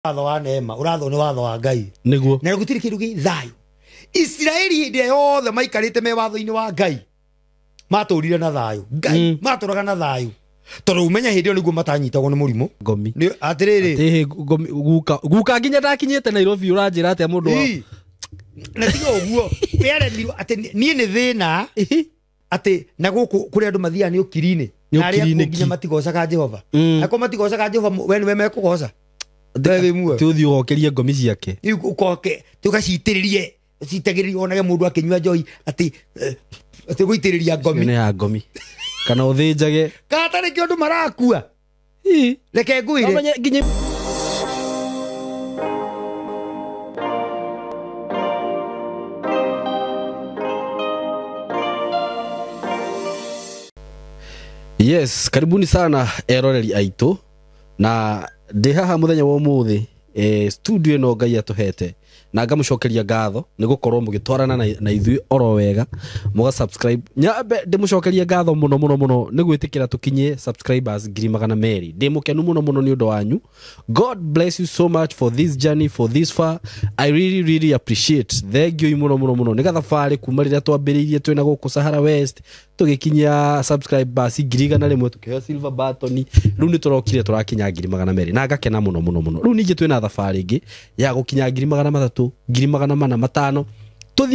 watho wa neema uratho ni watho wa Ngai niguo na gutiri kindu gi thayu Israeli hinde yothe maikarite me watho-ini wa Ngai maturire na thayu Ngai maturaga na thayu tondu umenya hindi niguo matanyitagwo ni murimu ngomi ni atiriri guka nginya ndakinyete Nairobi uranjira atia mundu na tigo uguo pearemirwo ati nie ni thina ati na guku kuri andu mathia ni ukirine na ari nginya matigocaga Jehova ako matigocaga Jehova we ni mekugoca tuthi ugokerie ngomi ciake ukoke tugacitiririe citagiririe onage mundu akinywa njoi ati guitiriria ngomi ne ya ngomi kana uthinjage katare kiondu marakua reke nguire nginya yes karibuni sana eroreri aitu na ndi haha muthenya wa umuthi studio no Ngai atuhete na ngamucokeria ngatho ni gukorwo mugitwarana na ithui oro wega muga subscribe nyabe ndimucokeria ngatho muno ni gwitikira tukinye subscribers 200,000 ndi mukenu muno ni undu wanyu. God bless you so much for this journey, for this far. I really appreciate. Thank you muno ni gathafari kuma riria twambiriirie twina guku Sahara West tugikinya subscribers 100,000 tukiheo silver button riu ni turokire turakinya 200,000 na ngakena muno riu ningi twina thafari ingi ya gukinya 300,000 200,000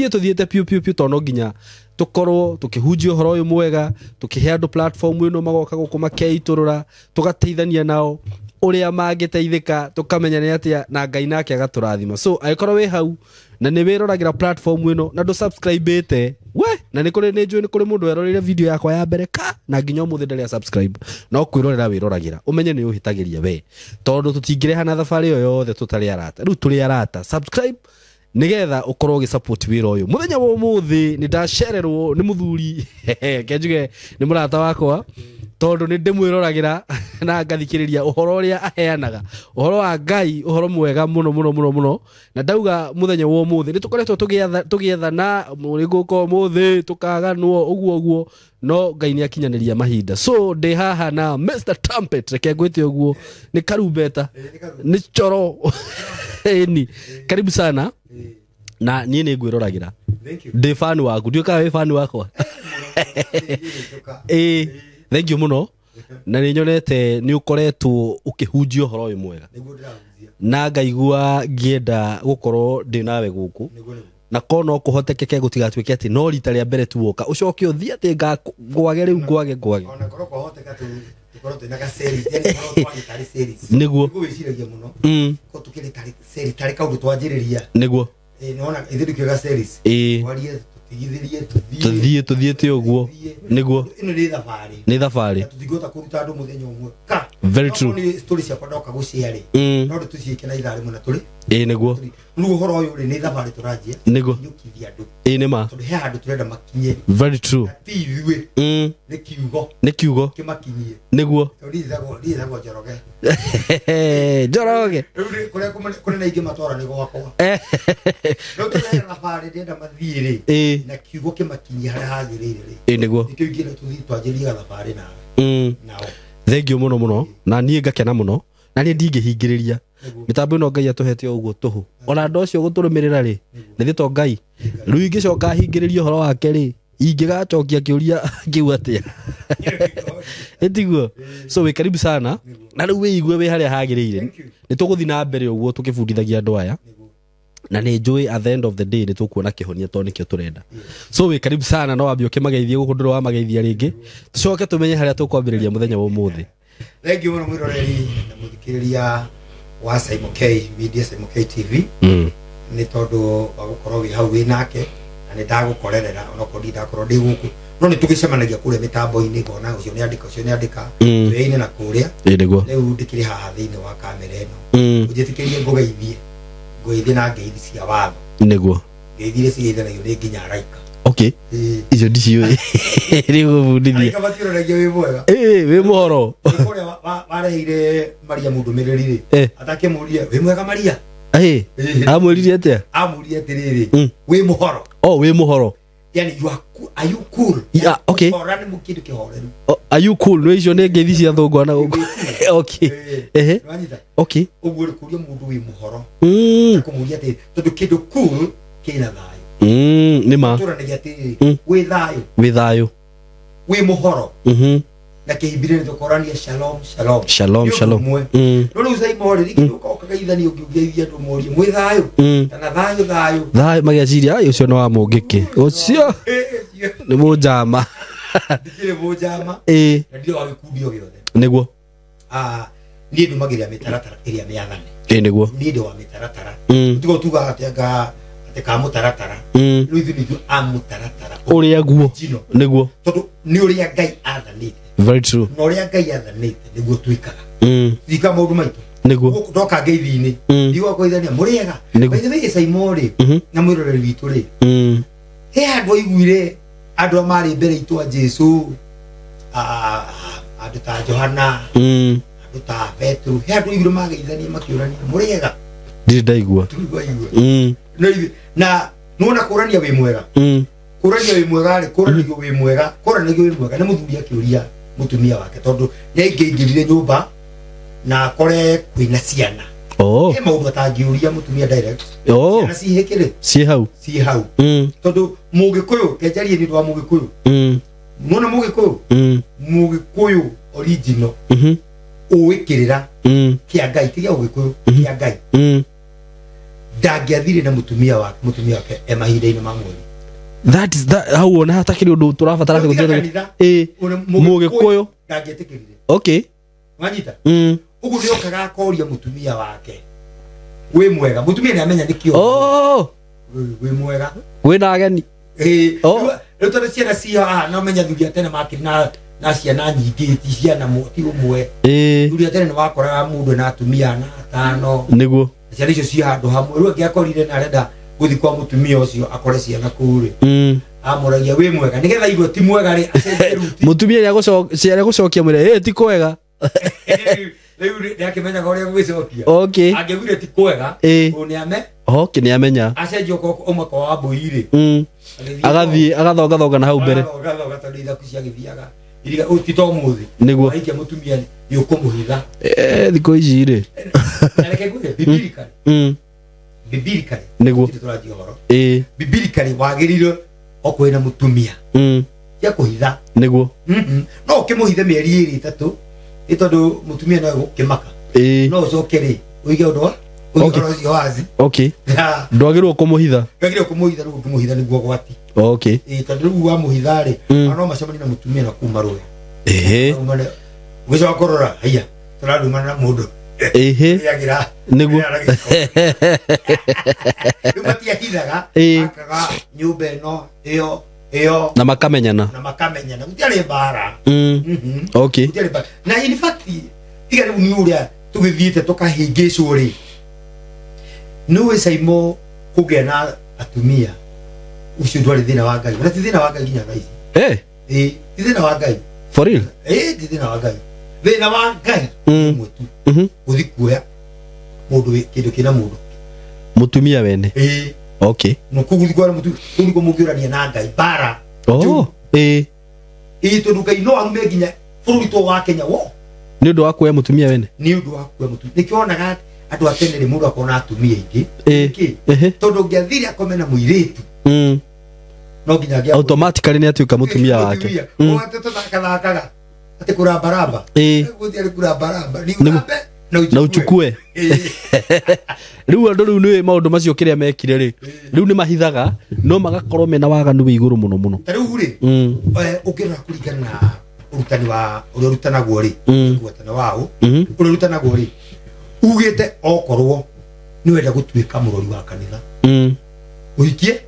tuthiete piu tono nginya tukorwo tukihunjia uhoro uyu mwega tukihe andu platform ino magoka guku makeiturura tugateithania nao uria mangiteithika tukamenya ni atia na Ngai nake agaturathima. So aikorwo we hau na ni wiroragira platform ino na ndu subscribe ite we na ni kuri ni njui ni kuri mundu erorire video yakwa ya mbere ka na nginya umuthi ndari subscribe no kwirorera wiroragira umenye ni uhitagiria we tondu tutingireha na thafari yo yothe tutari arata riu turi arata subscribe nigetha ukorwo gi support wira uyu muthenya wa umuthi ni ndacererwo ni muthuri kenjuge ni murata wakwa tondu ni ndimwirораgira na ngathikiriria uhoro uria aheanaga uhoro wa Ngai uhoro mwega muno na ndauga muthenya wa umuthi ni tukoretwo tugiethana muri guko muthi tukaganwo uguo no Ngai ni akinyaniria mahinda. So ndi haha na Mr Trumpet reke ngwite uguo ni karumbeta ni choro ni karibu sana na nie ni ngwiroragira ndi fan waku ndio ka we fan wakwa thank you muno na ni nyonete ni ukoretwo ukihunjia uhoro uyu mwega na ngaigua ngienda gukorwo ndi nawe guku na kono kuhotekeke gutigatuike ati no rita ria mbere tuoka ucoke uthie ati ngwage riu ngwage ona korwo kuhoteka tu tukorwo twina ga series yani korwo twari series niguo gwiciragia muno ko tukiri series tari kaundu twanjiriria niguo nona ithiru kiga series warie tuthie te uguo niguo ino ni thafari tutigota kuruta andu muthenya umwe ka very true ni story cia kodoka guciari no tuciike na ithari muna turi niguo nu horo uyu ni thafari turajia niguo nyukithia andu ni ma turi he andu turenda makinye very true tiwe ni kiugo kimakinyie niguo rizagwo joroge joroge kule na ingi matwara ni gwakwa no turi thafari ndenda mathiri na kiugo kimakinyie haria hagirire niguo nikio ingira tuthi twanjiria thafari na nao thank you muno na nie ngakena muno na nie ndingihingiriria mitambo ino Ngai atuhete uguo tuhu ona ndo cio guturumirira ri nithi to Ngai riu ingicoka hingiriria horo wake ri ingigacokia kiuria kiu atia etiguo so we karibu sana na riu we igwe we haria hagirire ni tuguthi na mbere uguo tukibundithagia andu aya na ni njui at the end of the day ni tukuona kihonia to nikio turenda. So we karibu sana no wambio kimageithie guku nduro wa mageithia ringi tucoke tumenye haria tukwambiriria muthenya wa umuthi. Thank you muno mwiroreri na muthikiriria wa Simon K Media Simon K TV ni tondu wa gukorwo wi hau wi nake na ni ndagukorerera ona ko ndakorwo ndi guku no ni tugicemanagia kure mitambo-ini ngona ucio ni andika twini na kuria niguo riu ndikiri haha thiini wa kamera ino ujitikirie ngugeithie na ngeithi cia watho niguo ngeithire ciithanagio ni nginya araika okay icio ndicio riu bundithia kama tiroragia wi mwega wi mohoro kuria wareheire Maria mundumiriri ri atakimuria wi mwega Maria amwiririe atia amwiririe atiriri wi mohoro wi mohoro yani are you cool yeah okay orani mukidu kihoreru are you cool no icio ni ngeithi cia thungwa na guku Okay. Ehe. Okay. Uguo kuria mundu wi muhoro. Mm. Kumuria ati tondu kindu cool kina thayo. Nima. Turanagia ati wi thayo. Wi thayo. Wi muhoro. Na kihibire ndokorania shalom shalom. Shalom shalom. No no uzai mo ri kindu ko kagaithani ungiugeithia andu morie mwi thayo. Kana thayo thayo. Thayo magiaciria ai ucio no wa mungiki. Ucio. Ni mujama. Ndikire mujama. Na ndio wa gikundi o giothe. Niguo. Ni ndumagiria mitaratara iria miathane. Niguo. Ni ndio wa mitaratara. Tugo tuga atega ateka mutaratara. Riu ithu nithu amutaratara. Uria guo. Niguo. Tondu ni uria Ngai athanite. Very true. No uria Ngai athanite niguo twikaga. Thika maundu maitu. Niguo. Ndoka ngeithi-ini. Ndigwa koithania muriega. Baithe we Saimori na mwiroreri witu ri. He andu aiguire andu amari mbere itu a Jesu. Andu ta Johana. Andu ta Petro. He andu aiguire mageithania makiurania muriega. Ndiri ndaigua. Na nuona kurania wi mwega. Kurania wi mwega ri kuranio wi mwega. Kuranio wi mwega ni muthuri akiuria mutumia wake tondu nĩaingĩingĩrire nyũmba na kore kwĩna ciana. He maũndũ atangiuria mutumia direct. Ciana cihĩkĩrĩ. Ciĩ hau. Tondu Mũgĩkũyũ kenjarie nĩ ũndũ wa Mũgĩkũyũ. Nuona Mũgĩkũyũ original. Ũĩ kĩrĩra kĩa Ngai tiga Ũgĩkũyũ kĩa Ngai. Ndangĩathire na mutumia wake emahinda-inĩ ma mweri. That is that how on hatakiri undu turabatara kugira Mũgĩkũyũ ndangĩetĩkĩrire. Okay. Wanyita. Uguo nĩ okaga akoria mutumia wake. Wi mwega. Mutumia nĩ amenya nĩkĩo. Wi mwega. Wĩna ageni. Rĩu tondũ ciana ciha no menya thuri atene makĩrĩ na ciana nyingĩ ti ciana ti ũmwe. Thuri atene nĩ wakoraga mũndũ na atumia na atano. Nĩguo. Ciana icio ci handũ hamwe. Rĩu angĩakorire na arenda guthi kwa mutumia ucio akore ciana kuri. Amuragia wi mwega nigetha igwe ti mwega ri acenjie ruti. Mutumia ya gucokia mwire ti kwega. Riu ndakimenya uria gwicokia. Okay. Angĩgwire ti kwega ni ame. Okay ni amenya. Acenjio umwe kwa wambũire. Agathie agathonga na hau mbere. Agathonga tondu ithaku ciagithiaga. Iriga utito muthi. Niguo. Aikia mutumia ni ukumuhitha. Thikũ ici ri. Na reke ngwire bibirikali. Bibirikali. Niguo. Tũrathiĩ ũhoro. Bibirikali wagĩrĩire okwĩ na mutumia. Ya kuhitha. Niguo. No ũkĩmuhithe mĩeri ĩrĩ ĩtatũ. Nĩ tondũ mutumia no gũkĩmaka. No ũcoke rĩ ũige ũndũ wa ũhoro ũcio wazi. Okay. Ndwagĩrĩirwo kũmũhitha. Ndwagĩrĩirwo kũmũhitha rĩu ũkĩmũhitha nĩguo gwati. Okay. Tondũ rĩu wamũhitha rĩ no macemanie na mutumia na kuma rũĩ. Gũcoka kũrora haiya tũrarumana na mũndũ. Yagira. Niguo. Matiahithaga akaga nyũmba ĩno ĩyo na makamenyana gũtiarĩ mbara. Okay. Na in fact tiga rĩu nĩ ũrĩa tũgĩthiĩte tũkahĩngĩcwo rĩ nĩũĩ Saimo kũgĩa na atumia ucio ndwarĩ thĩna wa Ngai. Na ti thĩna wa Ngai nginya thaa ici. Ti thĩna wa Ngai. For real? Ti thĩna wa Ngai. Thĩna wa Ngai ũmwe tu gũthi kuoya mũndũ kĩndũ kĩna mũndũ mutumia wene. Okay. No kuguthi kwa mũtu ũriko mũngĩũrania na Ngai bara. Tondũ Ngai no aume nginya bũrũri to wa Kenya wo nĩ ũndũ wa kuoya mutumia wene. Nĩ ũndũ wa kuoya mutumia. Nĩkĩonaga andũ atene rĩ mũndũ akona atumia aingĩ. Tondũ ngĩathire akome na mũirĩtu. No nginya automatically nĩ atuĩka mutumia wake. Thakaga ati kurambaramba. Gũthiarĩ kurambaramba. Na uchukue. Riu andu riu ni maundu macio kiria mekire ri riu ni mahithaga no magakorwo mena waganu wi iguru muno muno. Riu ri ukirora kuringana na urutani wa uria rutanagwo ri kuotana wao uria rutanagwo ri ugite okorwo ni wenda gutuika murori wa kanitha uhikie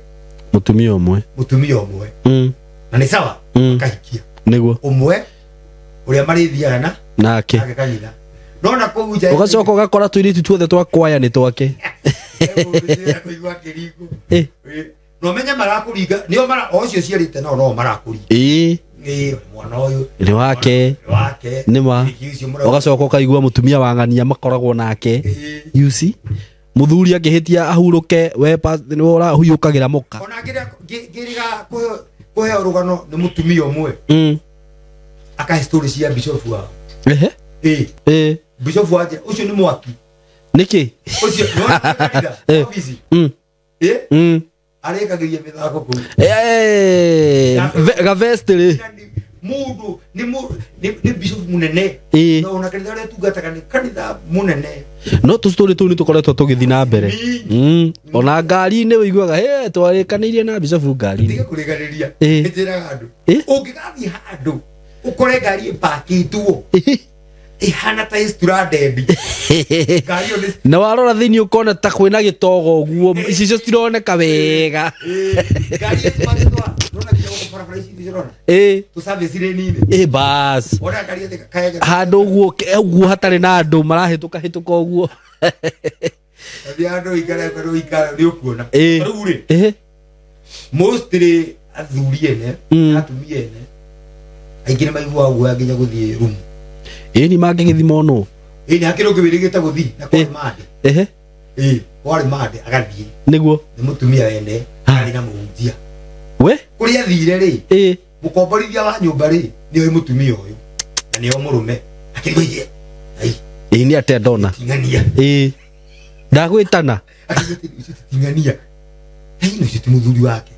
mutumia umwe na ni sawa kahikia niguo umwe uria marithiaga nake kanitha no na kuja ugacoka ugakora tuiritu tuothe twakwaya ni twake no menya marakuringa nio mara ocio ciarite no marakuringa mwana uyu ni wake nima ugacoka ukaigua mutumia wa ng'ania makoragwo nake you see muthuri angihitia ahuruke we ni ora huyukagira muka ona ngiriga kuhe rugano ni mutumia umwe aka story cia bishop wa Bishop waje ucio ni mwaki niki ucio no office arekagiria mithako ku gavestri mundu ni bishop munene no una kanitha ria tungataga ni kanitha munene no tu story tu ni tukoretwo tugithi na mbere ona ngari ni wiguaga twarikanirie na bishop ngari ndiga kuriganiria ndiraga andu ungigathi handu ukore ngari ipakitwo ihana ta stranded ngari oni na warora thini ukona ta kwina gitogo guo icio cironeka wega ngari ipakitwa ndona kiyo barabara ici ndizirona tu service nini bas ona ngari kaega handu guo hatari na andu marahituka uguo Adiado ikara rio kuona. Ruri. Mostly athuri ene, atumia ene. Aingire maigua gwa nginya guthie room. Ni magigithima no. Ni akiro kibirigita guthi na kwa made. Wari made agathie. Niguo. Ni mutumia ene, ari na muhunjia. We? Kuri athire ri. Mukomborithia wa nyumba ri, ni oy mutumia uyu. Na ni o murume. Akiriwe. Ai. Ni ate ndona. Tingania. Ndagwitana tingania hino citu muthuri wake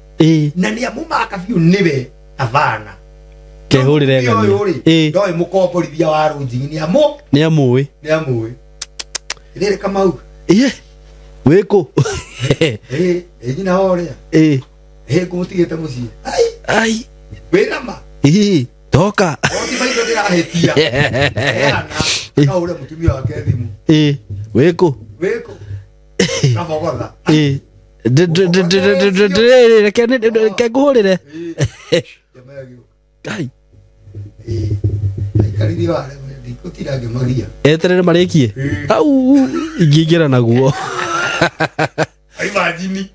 na ni amumaka biu niwe avana kehurire ngani ndoi mukomborithia wa runji ni amui rere kama weko nyina oria kumutigite mucii ai wirama toka oti baido ndirahetia na ule mutumia wake thimu weko Kamogotha. Reke nguhurire. Kai. Aikarithie wale ndikutirange magia. Eterere marikie. Au ingĩingĩra naguo. Imagine.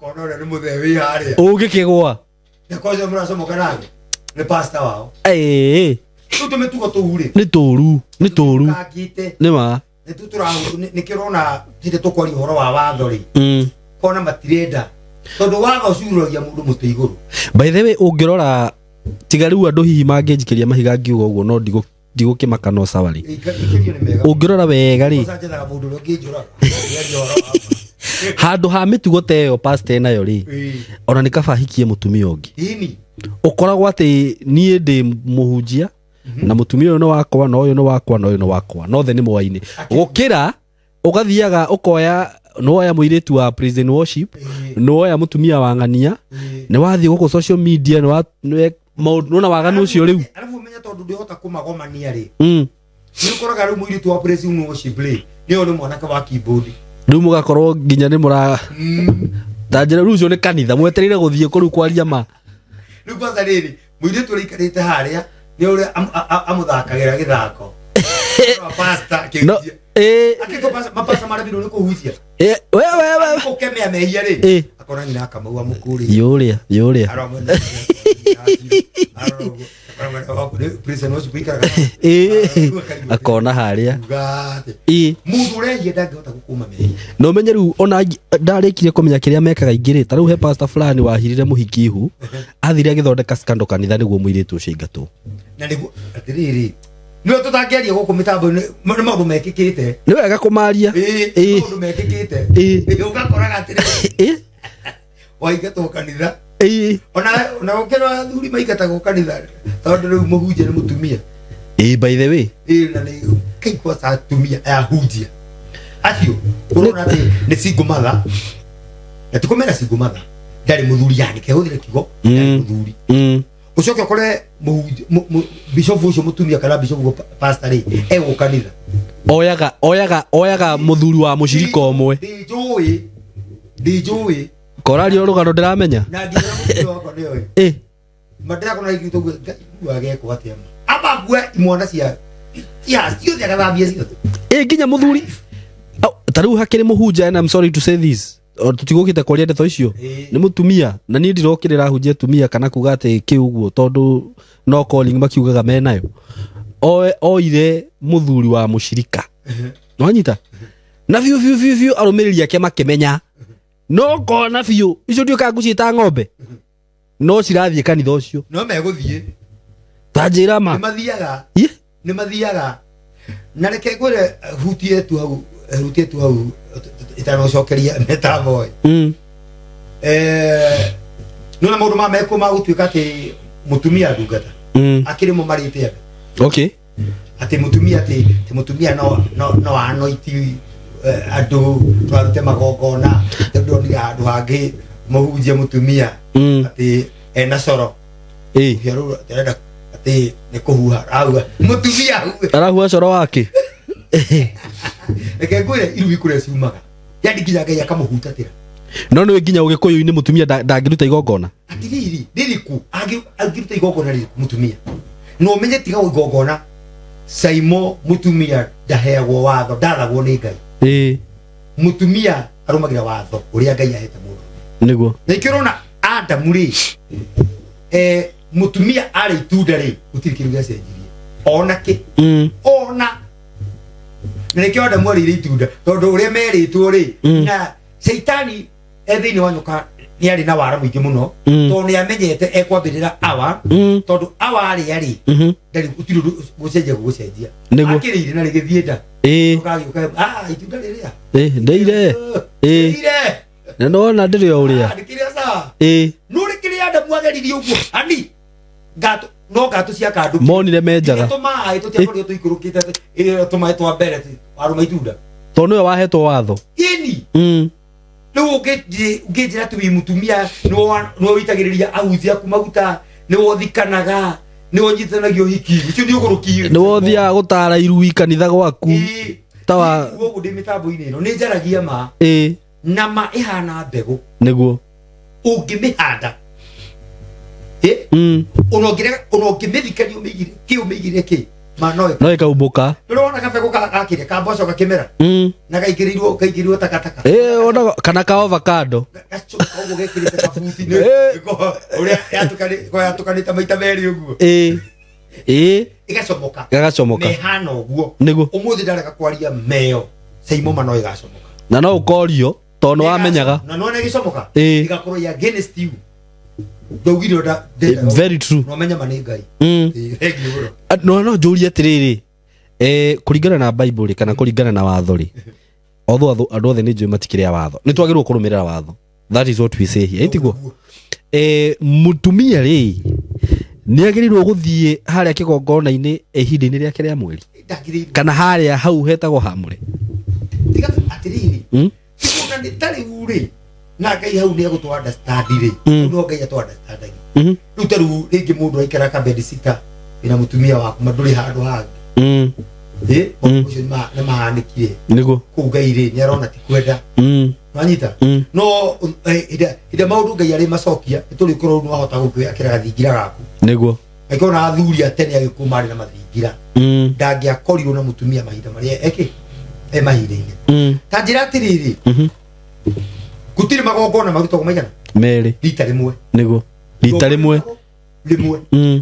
Kona ule ni muthewi haria. Ũngĩkĩgwa. Na koja muracomoka nake. Ni pastor wao. Tumetuko tuhuri. Ni tũru. Kakite. Nĩ ma. Ni kirona tire tukori horo wa watho ri. Kona matirenda. Tondu waga ucuragia mundu mutu iguru. By the way ungirora tigariu andu hihi mangĩnjikĩria mahiga ngiuga ũguo no ndigũkĩmaka no sawa ri. Ungirora wega ri. Handu ha mitugo teyo pastor nayo ri. Ona nikaba hikie mutumia ũngĩ. Ukoragwo ati nie ndi muhunjia na mutumia uyu no wakwa no uyu no wakwa no uyu no wakwa no the ni mwaini gukira ugathiaga ukoya no oya muiritu wa prison worship no oya mutumia wa ngania ni wathi guko social media no na waganu ucio riu arafu menya tondu ndihota kumagomania ri ni ukoraga riu muiritu wa prison worship ri ni oni mwanake wa keyboard riu mugakorwo nginya ni mura tanjira riu ucio ni kanitha mwetereire guthie kuru kwaria ma riu kwanza riri muiritu ri karite haria ni uri amuthakagira githako pastor kĩndia akiko mapasa mara bino niko hucia we ukemea mehia ri akona nyina akamau amukuri yuria prison worship ikara akona haria mundu urehia ndangihota gukuma mehia no menye riu ona ndarikire kumenya kiria mekaga ingiri ta riu he pastor fulani wahirire muhiki ihu athire agithondeka scandal kanitha niguo muiritu ucio ingatwo na niguo atiriri no tutangeria guku mitambo ni maundu mekikite ni wega kumaria maundu mekikite ugakoraga atiriri waigatwo kanitha ona ukira thuri maigatagwo kanitha tondu riu muhunjia ni mutumia by the way na ni kaikwa sa tumia ahunjia acio urona ni single mother na tukomera single mother ndari muthuri yani kehuthire kigo ndari muthuri ucoke ukore bishop ucio mutumia kana bishop pastor ri gukanitha oyaga muthuri wa mucirika omwe ndijui korari rugano ndiramenya na ngira muthuri wako ni oy madira kuna ikitu gwage ko atema abagwe imwana cia ciothe agathambia ciothe nginya muthuri tariu hakiri muhunja and I'm sorry to say this tutigukite kwaria ndeto icio ni mutumia na ni ndirokirira hunjia tumia kana kuga ati kiuguo tondu no calling makiugaga menayo oire muthuri wa mucirika no anyita na viu arumiriria ke makimenya no kona biu icio ndio kangucita ng'ombe no cirathie kanitha ucio no meguthie Tajira ma. Nĩ mathiaga. Na reke ngwĩre hutie tu hau itanocokeria metaboy. Nona maũndũ ma meko ma gũtuĩka atĩ mũtumia ndungata. Akĩrĩ mo marĩte. Okay. Atĩ mũtumia no anoiti andũ twarute magongona ndonire handũ hangĩ mũhunjia mũtumia atĩ ena coro. Hiaro terenda atĩ nĩ kũhuha auga mũtumia arahuha coro wake. Reke ngwĩre irugi kũrĩa ciumaga. Yandi nginya Ngai akamũhutatĩra. No nĩ nginya ũgĩkũyũ-inĩ mũtumia ndangĩruta igongona. Atiriri rĩrĩkũ angĩruta igongona rĩrĩkũ mũtumia. No menye tiga igongona. Saimo mutumia ndaheagwo watho ndathagwo nĩ Ngai. Mutumia arumagira watho uria Ngai ahete mundu. Niguo. Na ikirona Adamu ri mutumia ari itunda ri utirikirugya cenjirie. Ona ki. Ona. Na nikio Adamu ari itunda tondu uria meritwo ri na Saitani ethiini wa nyoka ni ari na wara muingi muno tondu ni amenyete ekwambirira awa tondu awa ari ari ndari utiru gucenjia akirire na rigithienda ukagiuka itunda riria ndeire na nona ndiri o uria ndikiria sa nuri kiria Adamu ageririe uguo ani gato cia kandu monire menjaga tuma tutiakorio tuikurukite tuma twa mbere aruma itunda tondu we wahetwo watho ini no ngejira tu mutumia no witagiriria ahunjia kumaguta ni wothikanaga ni wonyitanagio hiki icio ni uguruki ni wothia gutara iruwi kanitha gwaku tawa ugu ndi mitambo-ini ino ni njaragia ma na ma ihana mbegu niguo ungimihanda unongimithikania umigire ki no ikaumbuka urona kabego gakire ka mboco gakimera na gaikirirwo takataka ona kana ka avocado ugu gekirite kabuti ni uria yatukanite maita meri uguo igacomoka ni hana uguo niguo umuthi ndareka kwaria meo Saimo no igacomoka na no ukorio tondu wamenyaga na no igicomoka igakorwo ya against you. Very true. No menya mani Ngai. No njũrie atiriri kuringana na Bible kana kuringana na watho ri otho andu othe ni njui matikire watho ni twagirwo kurumirira watho. That is what we say here. Itiguo mutumia ri ni agirirwo guthie haria kigongona-ini ihinda-ini riake ria mweri kana haria hau hetagwo hamure tiga atiriri kuna ni tari uri na Ngai hau ni agutwa understand ri no Ngai atwa understand ru taru ringi mundu aikara ka bed sita ina mutumia waku manduri handu hangi ucio na mahanikire niguo ku Ngai ri ni arona ti kwenda manyita no ida maundu Ngai ari macokia tuli korwo no ahota gukuya kira gathingira gaku niguo aikona athuri atene agikumari na mathingira ndangiakorirwo na mutumia mahinda maria mahinda-ini ta njira atiriri gutiri magongona marutagwo maigana meri rita rimwe niguo rita rimwe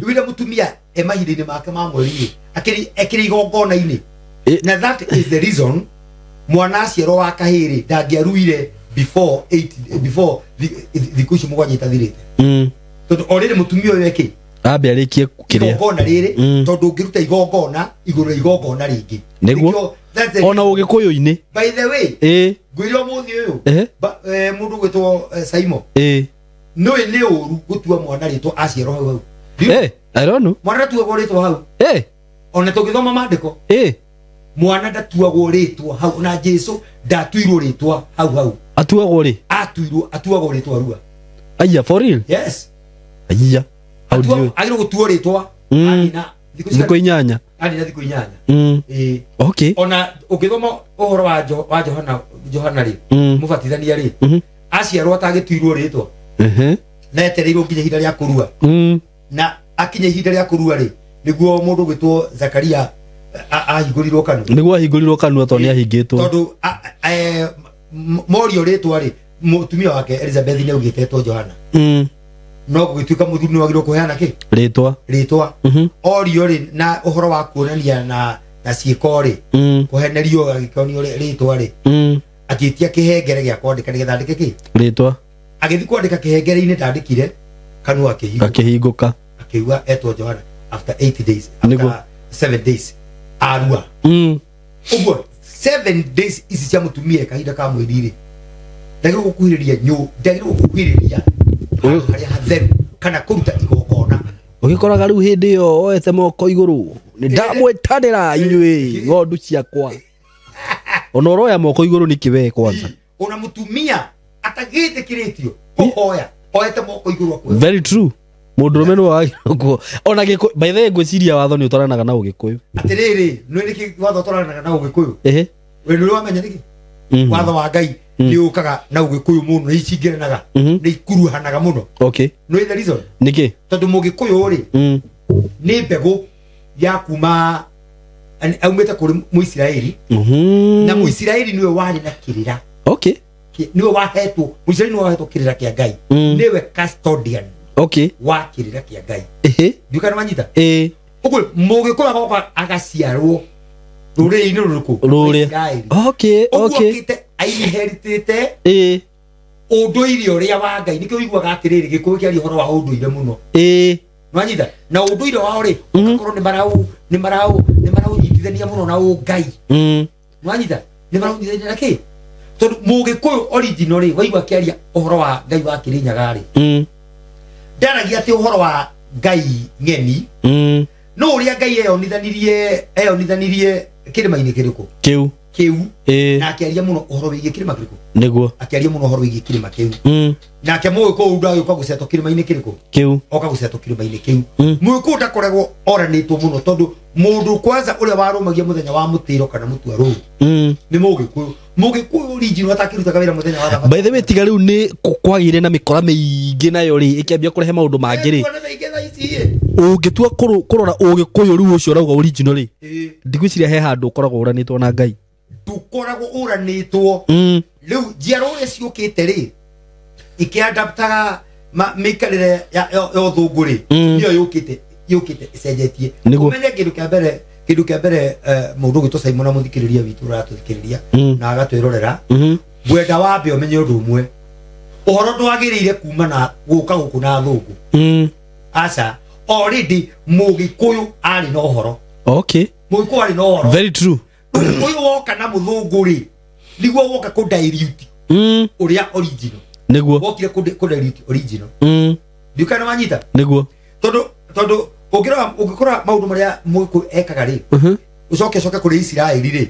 wira mutumia mahinda-ini make ma mweri akiri igongona-ini na that is the reason mwana aciarwo wa kahiri ndangiaruire before thiku icio mugwanja itathirite tondu already mutumia uyu eki ambe arikie kiria igongona riri tondu ungiruta igongona iguru igongona ringi niguo ona ugikuyu-ini by the way ngwira muthi uyu mundu gwitwo Saimo no ni uru gutua mwana ritwo aciarwo hau I don't know mwana tuagwo ritwo hau ona tugithoma mandiko mwana ndatuagwo ritwo hau na Jesu ndatuirwo ritwa hau atuagwo ri atuagwo ritwa rua aya for real yes aya how do you agiro gutuo ritwa anina thiko inyanya anina thiko inyanya okay ona ukithoma uhoro wa Johana ri mubatithania ri aciarwo atagituirwo ritwa na etereirwo nginya ihinda ria kurua na akinya ihinda ria kurua ri niguo mundu gwitwo Zakaria ahingũrirwo kanua niguo ahingũrirwo kanua tondu ahingĩtwo tondu morio ritwa ri mutumia wake Elizabeth ni ugĩtetwo Johana no gũgĩtuĩka mũthuri nĩ wagĩrĩirwo kũheana kĩ ritwa orio ri na ũhoro wa kuonania na ciĩko ri kũhenerio agĩkonio ritwa ri agĩtia kĩhengere gĩa kwandĩka nĩgetha andĩke kĩ ritwa agĩthiĩ kwandĩka kĩhengere-inĩ ndandĩkire kanua akĩhingũka akĩhingũka akiuga etwo Johana after 8 days after 7 days arua ugo 7 days isi cia mutumia kahinda ka mweri ri ndagiro gukuhiriria nyu ndagiro gukuhiriria hari hatheru kana kuruta igokona ugikoraga riu hindi yo oete moko iguru ni ndamwetadira inyui ngondu ciakwa onoroya moko iguru ni kiwe kwanza ona mutumia atagite kiritio oya oete moko iguru akwe very true mundurume no wagiko ona giko by the way ngwiciria watho ni utaranaga na ugikuyu atiriri no niki watho utaranaga na ugikuyu we ni wamenya niki watho wa Ngai ni ukaga na ugikuyu muno ni cingiranaga ni kuruhanaga muno okay no the reason niki tondu mugikuyu ri ni mbegu ya kuma aumete kuri muisiraeli na muisiraeli niwe wari na kirira okay niwe wahetwo muisiraeli niwe wahetwo kirira kia Ngai niwe custodian okay wa kirira kia Ngai ndukana manyita uguo mugikuyu agoka agaciarwo ruri-ini ruruku Israeli okay okay aiheritite unduire uria wa Ngai nikio iguaga atiriri gikuyu kiari horo wa unduire muno mwanyita na unduire wao ri ugakorwo ni marau nyitithania muno na Ngai mwanyita ni marau nyitithania na ki tondu mugikuyu original ri waigua kiaria uhoro wa Ngai wa Kirinyaga ri ndaragia ati uhoro wa Ngai ngeni no uria Ngai eyonithanirie kirima-ini kiriku kiu na akiaria muno uhoro wigie kirima kiriku niguo akiaria muno uhoro wigie kirima kiu nake mugikuyu ndagioka gucetwo kirima-ini kiriku kiu oka gucetwo kirima-ini kiu mugikuyu ndakoragwo oranitwo muno tondu mundu kwanza uria warumagia muthenya wa mutiro kana mutua ru ni mugikuyu original atakirutaga wira muthenya wa thabatũ by the way tiga riu ni kwagire na mikora miingi nayo ri ikiambia kurehe maundu mangi ri ungitua kurora ugikuyu riu ucio rauga original ri ndigwiciria he handu ukoragwo uranitwo na Ngai dukoragwo uranitwo riu njiaro uria ciukite ri ikiadaptaga mikarire ya thungu ri niyo yukite icenjetie umenye kindu kia mbere mundu gitwa Simon na muthikiriria witu ratuthikiriria na agatwirorera gwenda wambe umenye undu umwe uhoro ndwagirire kuma na guka guku na thungu aca already mugikuyu ari no uhoro okay mugikuyu ari no uhoro very true uyu woka na muthungu ri niguo woka ku dilute uria original niguo wokire ku dilute original ndikana manyita niguo tondu ungikora maundu maria muku ekaga ri ucoke kuri Israeli ri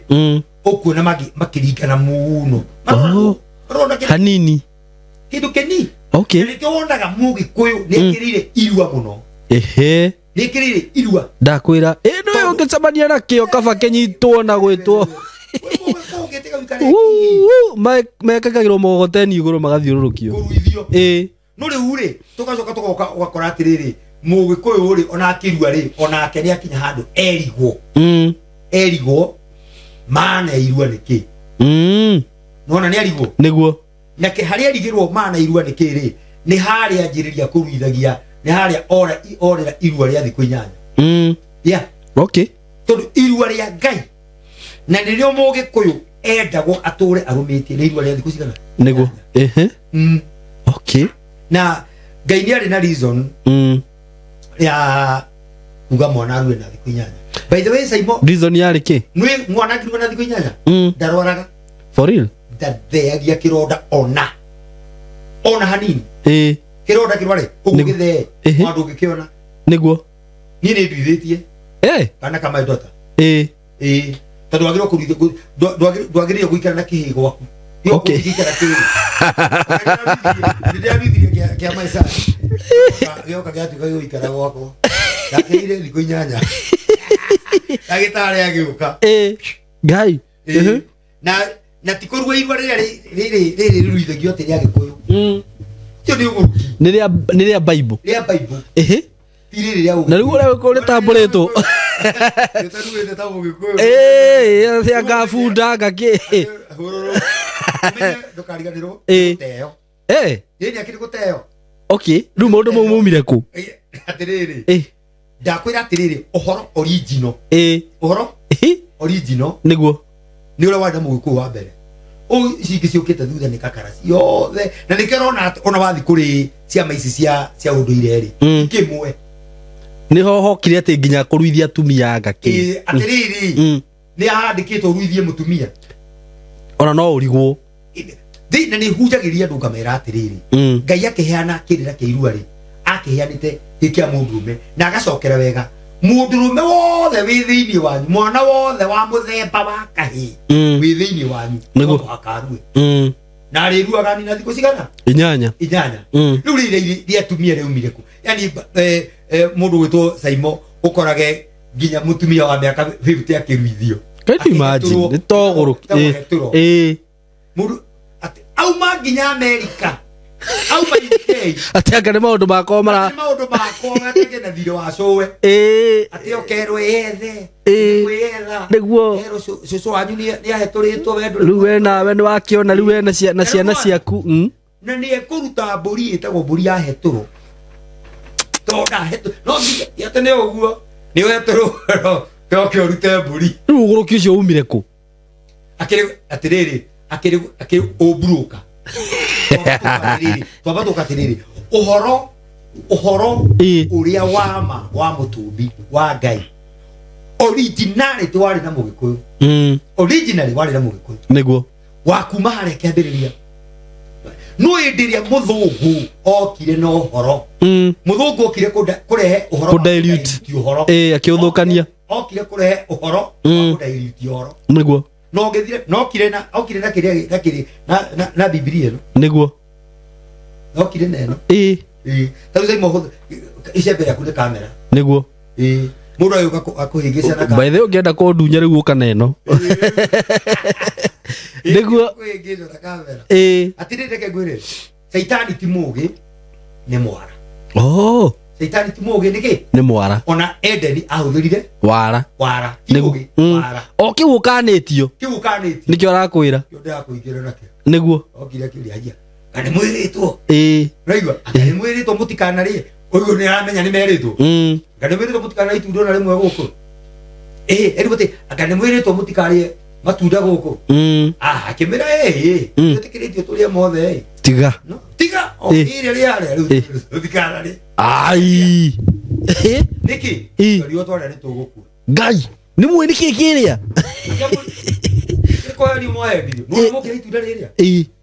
ukuona makiringana muno hanini kindu keni okay ni kionaga mugikuyu nikirire irua muno nikirire irua ndakwira no ungicamania na kio kaba kenyitwo na gwitwo mekagirwo mogoteni iguru magathiururukio no riu ri tugacoka tugoka ugakora atiriri mugikuyu ri ona akirua ri ona akeni akinya handu erigwo mana irua niki nona ni erigwo niguo nake haria erigirwo mana irua niki ri ni haria njiriria kuruithagia ni haria orera irua ria thiku 8 yeah okay tondu irua ria Ngai na nirio mugikuyu endagwo ature arumitie ni irua ria thiku cigana niguo okay na Ngai ni ari na reason ya kuga mwana arue na thiku 8 by the way Simon reason yari ki nwi mwana kirwa na thiku 8 ndarwaraga for real ndatheagia kironda ona hanini kironda kirware ugithee mwandu ngikiona niguo ni nduithitie kana kama ndota tondu wagirwo kurithia ndwagirire guikara na kihigo waku okay gikara kiri ndia bithirie kia maisa gioka gatuka guikara gwako ndakeire thiku 8 agitare agiuka Ngai na tikorwa irwa riri ruithagio tiri agikuyu tio ni ugu ni ria Bible tiri ria ugu na riu uri tamburitwo utaruite ta mugikuyu cia ngabunda ngaki ndukariganirwo teo ni akiri guteo okay riu maundu mau maumire ku atiriri ndakwira atiriri uhoro original uhoro original niguo ni ura wanda mugikuyu wa mbere o ciki ciukite thutha ni kakarasi yothe na nikirona ona wathi kuri ciama ici cia unduire ri kimwe ni hoho kire ati nginya kuruithia atumia ngaki atiriri ni ahandikitwo ruithie mutumia ona no urigwo thina ni hujagiria ndu ngamera atiriri ngai akiheana kirira kiirua ri akiheanite gikia mundurume na agacokera wega mundurume wothe wi thiini wanyu mwana wothe wa muthemba wa kahi wi thiini wanyu no akarue na riruaga ni na thiko cigana inyanya riu ri atumia riumire ku yani mundu gwitwo Saimo ukorage nginya mutumia wa miaka 50 akiruithio can you imagine ni toguru mundu auma nginya America auma UK ati anga ni maundu makwa mara atege na thiro wa cowe ati okerwe yethe kwetha niguo cucu wanyu ni aheturitwo wendo riu we nawe ni wakiona riu we na ciana ciaku na ni ekuruta mburi itagwo mburi ya heturu tonda hetu no nginya tene uguo ni weturu tokyo rute mburi riu uguruki ucio umire ku atiriri obruka twabatuka atiriri uhoro uria wama wa mutumbi wa ngai originally twari na mugikuyu originally wari na mugikuyu niguo wakuma hare kiambiriria no indiria muthungu okire no horo muthungu okire kurehe uhoro dilute akiuthukania okire kurehe uhoro dilute uhoro niguo no gethire no okire na kiri na Biblia no niguo no okire neno taweza imo icembe ya kune kamera niguo mundu ayo akuhingica na by the way ungienda kundunya riu ukaneno niguo kuhingica na kamera atirire ke gwire Saitani ti mugi ni mwara Saitani ti mugi ni mwara ona Edeni ahuthirire wara niguo wara kiukanitio nikio arakwira kio ndakuingira nakio niguo okire kiria hia kana mwiritwo raigwa kana mwiritwo mutikana ri uyu ni aramenya ni meritwo kana mwiritwo mutikana itundo na rimwe guku eribote kana mwiritwo mutikari matunda guku akimira tutikiritio turia mothe tiga ire ri are ri mutikana ri ai niki rio twara ni tuguku ngai ni mwe niki kiria ko ni moe video no mo ke itunda riria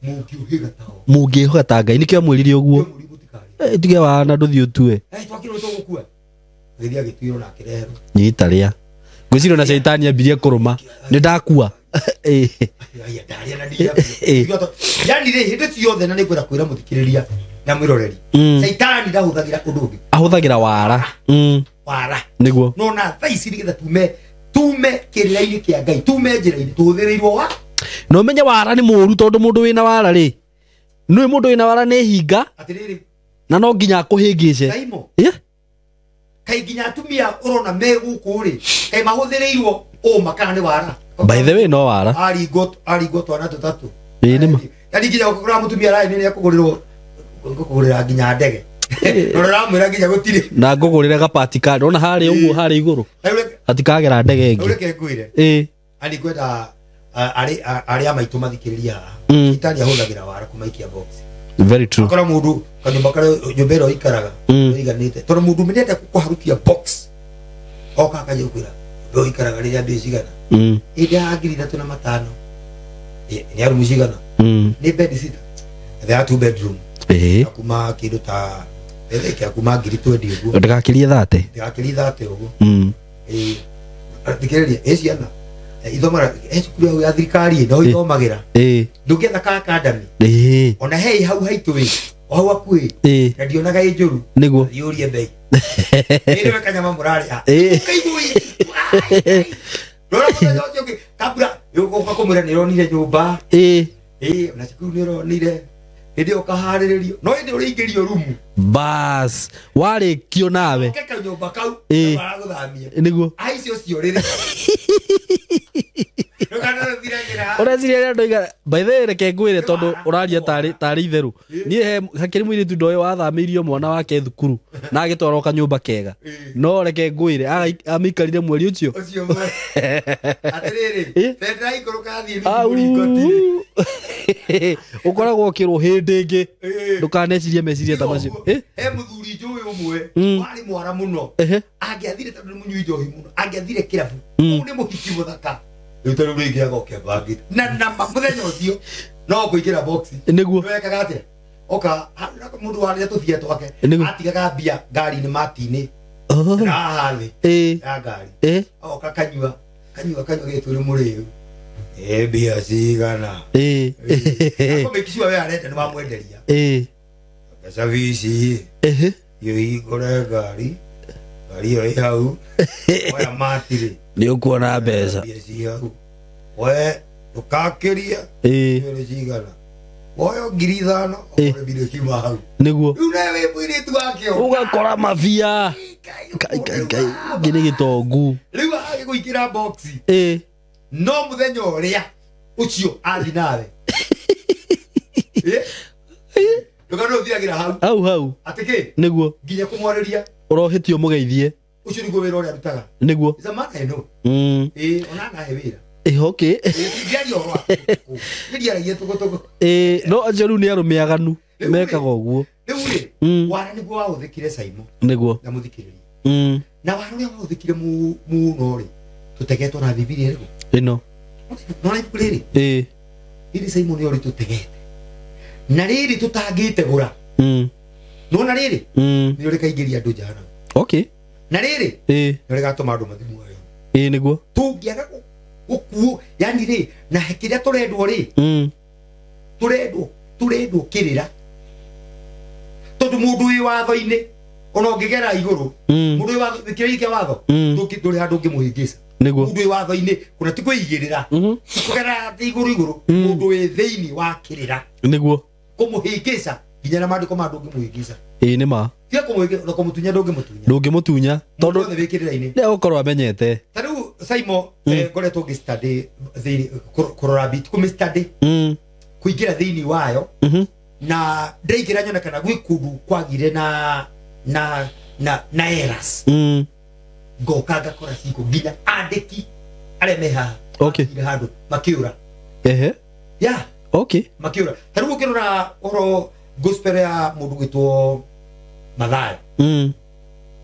mukiuhiga tao mungihoga ta ngai nikio mwirire uguo tige wana nduthi utue twakirwo tugukua githia gitwiro na kirero nyita ria ngwiciro na Saitani ambirie kuruma ni ndakua ya daria na ndia yani ri hindi ciothe na nikwira kwira muthikiriria na mwiroreri Saitani ndahuthagira undugi ahuthagira wara niguo no na thaiciri githa tume kiriraini kia ngai tume njiraini tuhuthirirwo wa no menye wara ni muru tondu mundu wina wara ri nui mundu wina wara ni hinga atiriri na no nginya akuhingice kai nginya atumia urona meguku ri kai mahuthirirwo makana ni wara by the way no wara arigo twana tutatu nima yani nginya ukugura mutumia rai ni akugurira nginya ndege no ramwira nginya gutiri na ngugurira gapati card ona hari uguo hari iguru atikagera ndege ingi ureke ngwire ani kwenda ari amaitu mathikiriria Saitani ahuthagira wara kumaikia box very true akora mundu kanyumba kare nyumbero ikaraga iganite tondu mundu menete kuharukia box oka akajukwira ndo ikaraga ria bezigana ida agirira tuna matano ni aru muzigana ni bed sitter there are 2 bedroom akuma kidu ta eke akuma ngiri 20 uguo ndagakirie thate uguo thikiriria esiana ithomara esukuru ya thirikari no ithomagira ndungetha ka academy ona hei hau haitu wi hau akui na ndionaga injuru niguo yurie bei ni we kanyama murari kaigui rora mutho joki kabura yuko kumura nironire nyumba ona cikuru nironire ndi ukahariririo no ndi uringirio rumu bas warikio nawe keka nyumba kau baraguthamia niguo aicio cio riri rokana Ureciria ndoiga by the way reke ngwire tondu uraria tari itheru nie hakiri mwiri tu ndoyo wathamirio mwana wake thukuru na agitwarwo kanyumba kega no reke ngwire amikarire mweri ucio atiriri Fedra ikuruka thie ngurigoti ukoragwo kirwo hindi ingi ndukanecirie meciria ta macio he muthuri njui umwe wari mwara muno angiathire tondu munyui njohi muno angiathire kirabu ni muhiki muthaka rutero ringi agoke bangi na muthenya ucio no kuingira box niguo wekaga atia oka mundu wari tuthie twake atigaga mbia ngari ni matini na hathi ya ngari oka kanyua gitu muriu mbia cigana akomekiciwa we arenda ni wamwenderia pesa vici yo igore ngari yo ihau oya matiri ni ukuona mbeca we tukakiria ni cigana oyo ngiri 5 ore bile kima hau niguo riu nawe mwiritu wake ugakora mafia kai ngini gitongu riu agikuikira box no muthenya uria ucio athi nawe ndukano thiagira hau atike niguo nginya kumworeria urohitio mugeithie ucio niguo wira uria arutaga niguo zamana ino ona nahe wira okay ngiaria orwa ngiaria tugotogo no ajeru ni arumiaganu mekaga uguo riu wara niguo wauthikire Saimo niguo na muthikiriria na wara uria wauthikire muno ri tutegetwo na Biblia rigo ino no na ikuriri iri Saimo ni ori tutegete na riri tutangite gura no na riri ni ori kaingiria andu jana okay na riri ni ori gatuma andu mathimu ayo niguo tungiaga ukuo yani ri na hekiria turendwo ri turendwo kirira tondu mundu wi watho-ini ona ngigera iguru mundu wi watho kiriri kia watho turi handu ngimuhingisa niguo mundu wi watho-ini kuna ti kwigirira kugera iguru mundu wi thiini wa kirira niguo kumuhingisa nginya na mandiko mandu ngimuhingisa ni ma tia kumuhingisa na kumutunya ndungimutunya tondu ni wikirira-ini ni ukorwo amenyete tariu Saimo ngoretwo ngistudy thiini kurora bit kumistudy kuingira thiini wayo na ndreigira nyona kana gwi kundu kwagire na errors ngoka ngakora ciko nginya andiki aria meha handu makiura makiura tariu ukirora oro gospel ya mundu gwitwo Mathayo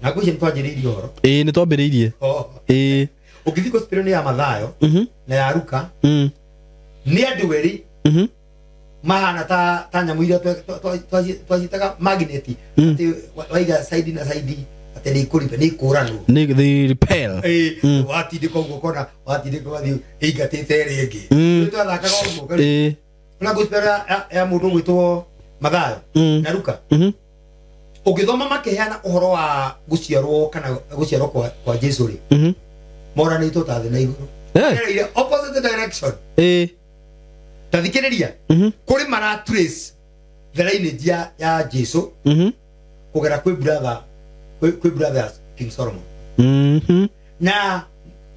na gwici nitwanjiriirie horo ni twambiriirie ukithi gospel ni ya Mathayo na ya Luka ni andu eri mahana ta nyamu iria twacitaga magneti ati waiga side na side ati ni kuripe ni kurano ni the repel watindika uguo kona watindika wathi ingatite ringi twathakaga uguo kari na gospel ya mundu gwitwo Mathayo na Luka ukithoma makeheana uhoro wa guciarwo kana guciarwo kwa Jesu ri moranitwo ta thina iguru opposite direction tathikiriria kuri mara trace the lineage ya Jesu kugera kwi brother King Solomon na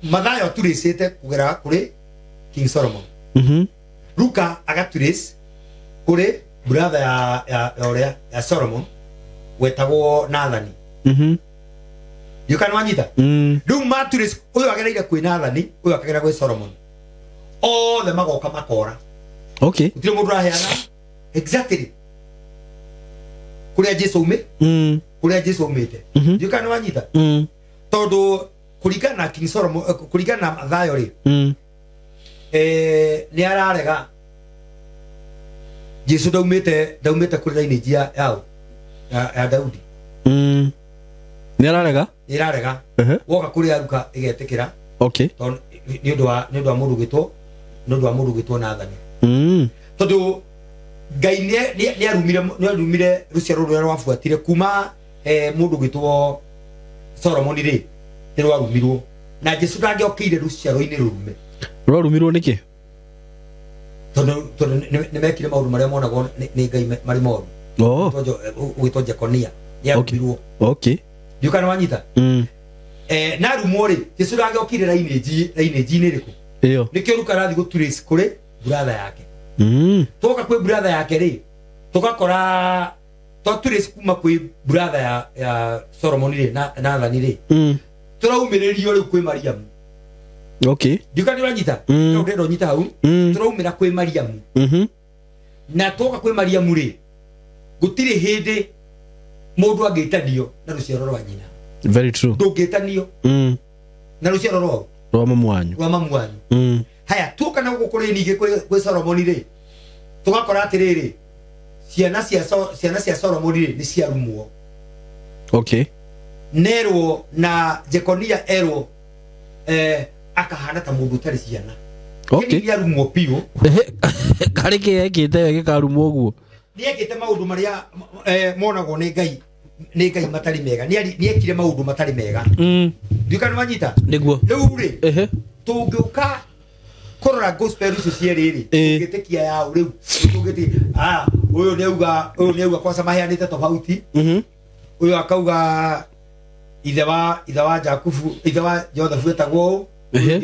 Mathayo turecete kugera kuri King Solomon Luka agatrace kuri brother ya Solomon wetagwo Nathani yukanwanyita riu matrace uyu agereire kwi Nathani uyu akagera kwi Solomon othe magoka makora utire mundu raheana exactly kuria Jesu umite yukana wanyita tondu kurigana King Solomon kurigana Mathayo ri ni ararega Jesu daumite kuri lineage yao ya Daudi ni ararega woka kuri Luka igetikira tondu ni undu wa mundu gwitwo Nathani tondu Ngai ni arumire ruciaro ruria rwabuatire kuma mundu gwitwo Solomon ri ni rwarumirwo na Jesu ndangiokiire ruciaro-ini rurume rwarumirwo niki tondu ni mekire maundu maria monagwo ni Ngai mari moru gwitwo Jekonia ni arumirwo ndiukana wanyita na rumo ri Jesu ndangiokire lineage-ini riku iyo nikio ruka rathi go trace kuri brother yake toka kwi brother yake ri tukakora to trace kuma kwi brother ya Solomon ri na Nathani ri turaumiririo ri kwi Mariam. Okay. Dikani uranyita no ndero nyita hau turaumira kwi Mariam na toka kwi Mariam ri gutire hindi mundu agitanio na ruciaro rwa nyina. Very true. Ndugitanio na ruciaro rwa mamu wanyu. Haya tuka na gukuri ninge kwi Solomon ri tugakora atiriri ciana cia Solomon ri ni cia rumwo. Okay. Nerwo na Jekonia erwo akahana ta mundu tari ciana. Okay. Ni rumwo pio kari ke ekite gikarumwo guo ni ekite maundu maria monagwo ni ngai matari mega ni ekire maundu matari mega. Ndikana manyita niguo riu ri tungiuka korora gospel icio cieriri tungitikia ya riu tungiti uyu neuga kwa samahianite tofauti uyu akauga ithe wa Jakubu ithe wa Joseph etagwo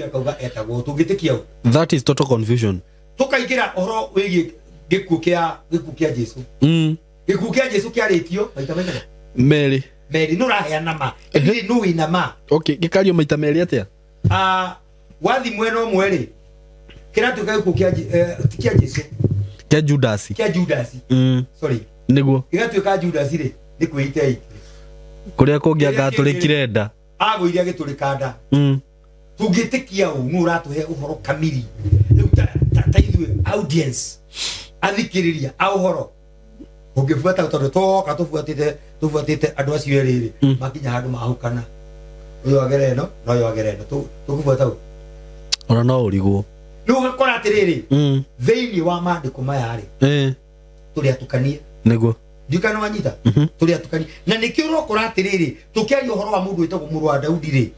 akauga etagwo tungitikia. That is total confusion. Tukaingira ohoro wigi gikuo kia Jesu gikuo kia Jesu kiaritio maita meri no raheana ma ethiri no wina ma. Okay, gikario maita meri atia wathi mweno mweri kiratu kai ku kia Jesu kia Judas sorry niguo kiratu ka Judas ri ni kwite kuria kungia gaturikire nda agwire agiturikanda tungitikia u nu ratuhe uhoro kamili riu ta ithuĩ audience athikiriria uhoro ungifuata tondu toka tufuatite andu acio eriri makinya handu mahukana uyu agereno no yo agereno tukufuata ona no urigwo no gakora atiriri theini wa mandiko maya ri turi atukanie niguo ndikana wanyita turi atukanie na nikio rokora atiriri tukiari uhoro wa mundu witagwo muru wa Daudi ri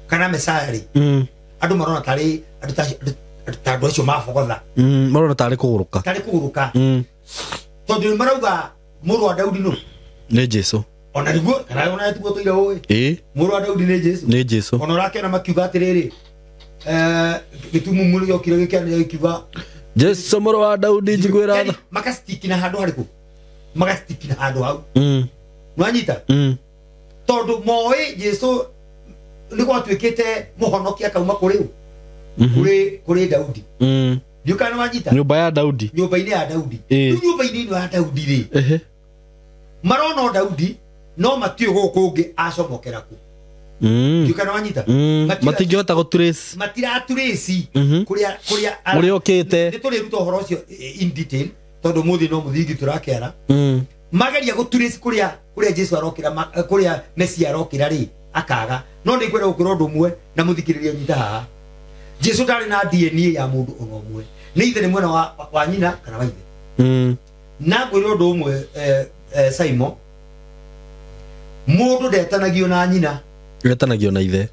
kana Mesaya ri andu marona tari andu acio mabogotha marona tari kuguruka tondu marauga muru wa Daudi no ni Jesu ona niguo kana ona tugo tuira oi muru wa Daudi ni Jesu ona rakena makiuga atiriri gitumu muri yokire gikane kiuga Jesu muru wa Daudi njigwira tha makastikina handu hariku makastikina handu hau nwanyita tondu moi Jesu ni gwatuikite muhonokia kauma kuri kuri Daudi ndikana wanyita nyumba ya Daudi nyumba-ini ya Daudi nyumba-ini ya Daudi ri marona Daudi no matio gukungi acomokera ku ndikana wanyita matingihota go trace matira trace kuria muri okite ni turi ruto horo ucio in detail tondu muthi no muthingi turakera magaria go trace kuria Jesu arokira kuria Mesia arokira ri akaga no ni kwera ukiro ndumwe na muthikiriria nyita haha Jesu ndari na DNA ya mundu omwe ni ithe ni mwena wa nyina kana wa ithe na kwira ndu umwe Simon mundu ndetanagio na nyina ndetanagio na ithe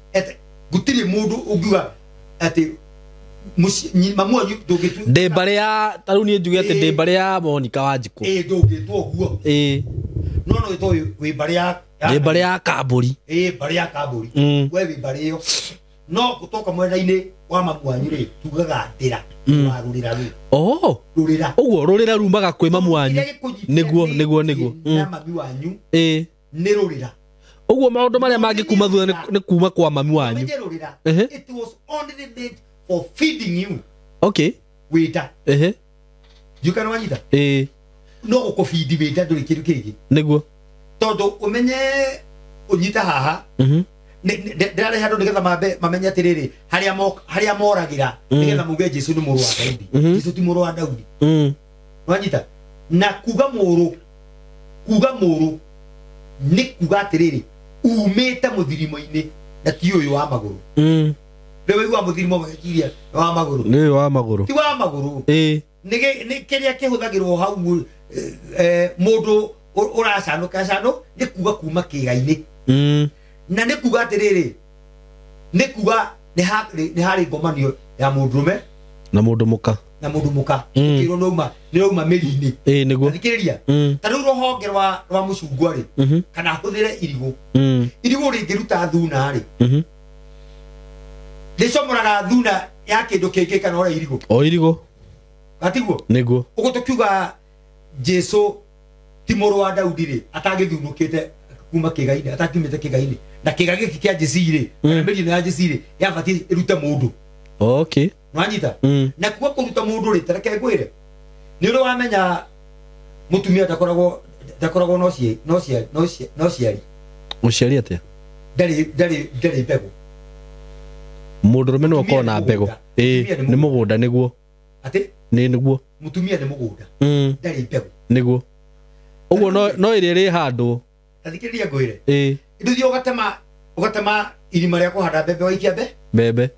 gutiri mundu ungiuga ati mamu anyu ndugitu de bare ya taruni njuge ati de bare ya Monica Wanjiku ndugitwo guo no ito wi bare ya de bare ya Kamburi bare ya Kamburi we wi bare yo no gutoka mwena-ini wa mamu anyu ri tugaga ndira wa rurira ru rurira uguo rurira rumaga kwi mamu wanyu niguo na mamu wanyu ni rurira uguo maundu maria mangikuma thutha ni kuma kwa mamu wanyu it was only meant for feeding you wita jukana wanyita no ko feed wita nduri kindu kingi niguo tondu umenye unyita haha ndare handu nigetha mamenye atiriri haria moragira nigetha muge Jesu ni muru wa Daudi Jesu ti muru wa Daudi wanyita na kuga muru ni kuga atiriri umete muthirimo-ini na ti uyu wa maguru lewe wa muthirimo magikiria wa maguru ni wa maguru ti wa maguru ni kiria kihuthagirwo hau mundu uracanuka ni kuga kuma kiga-ini na ni kuga atiriri ni kuga ni hari ngomanio ya mundurume na mundu muka kiro noma meri-ini niguo thikiriria tariu ruhonge rwa mucungwa ri kana huthire irigu ringiruta thuna ri ricomoraga thuna ya kindu kingi kana ora irigo o irigo gatiguo niguo ugo tukiuga Jesu ti muru wa Daudi ri atagithunukite kuma kigaini atakimite kigaini na kigagi kia Jesiri na meri ya Jesiri ya fati irute mundu okay nwanyita na kuwa kuruta mundu ri tareke gwire ni ro wamenya mutumia dakoragwo no ciari uciari atia ndari mbegu mundurume no kona mbegu ni mugunda niguo ati niguo mutumia ni mugunda ndari mbegu niguo uguo no iri handu athikiriria ngwire nduthi ugatema irima ria kuhanda mbembe waikia mbembe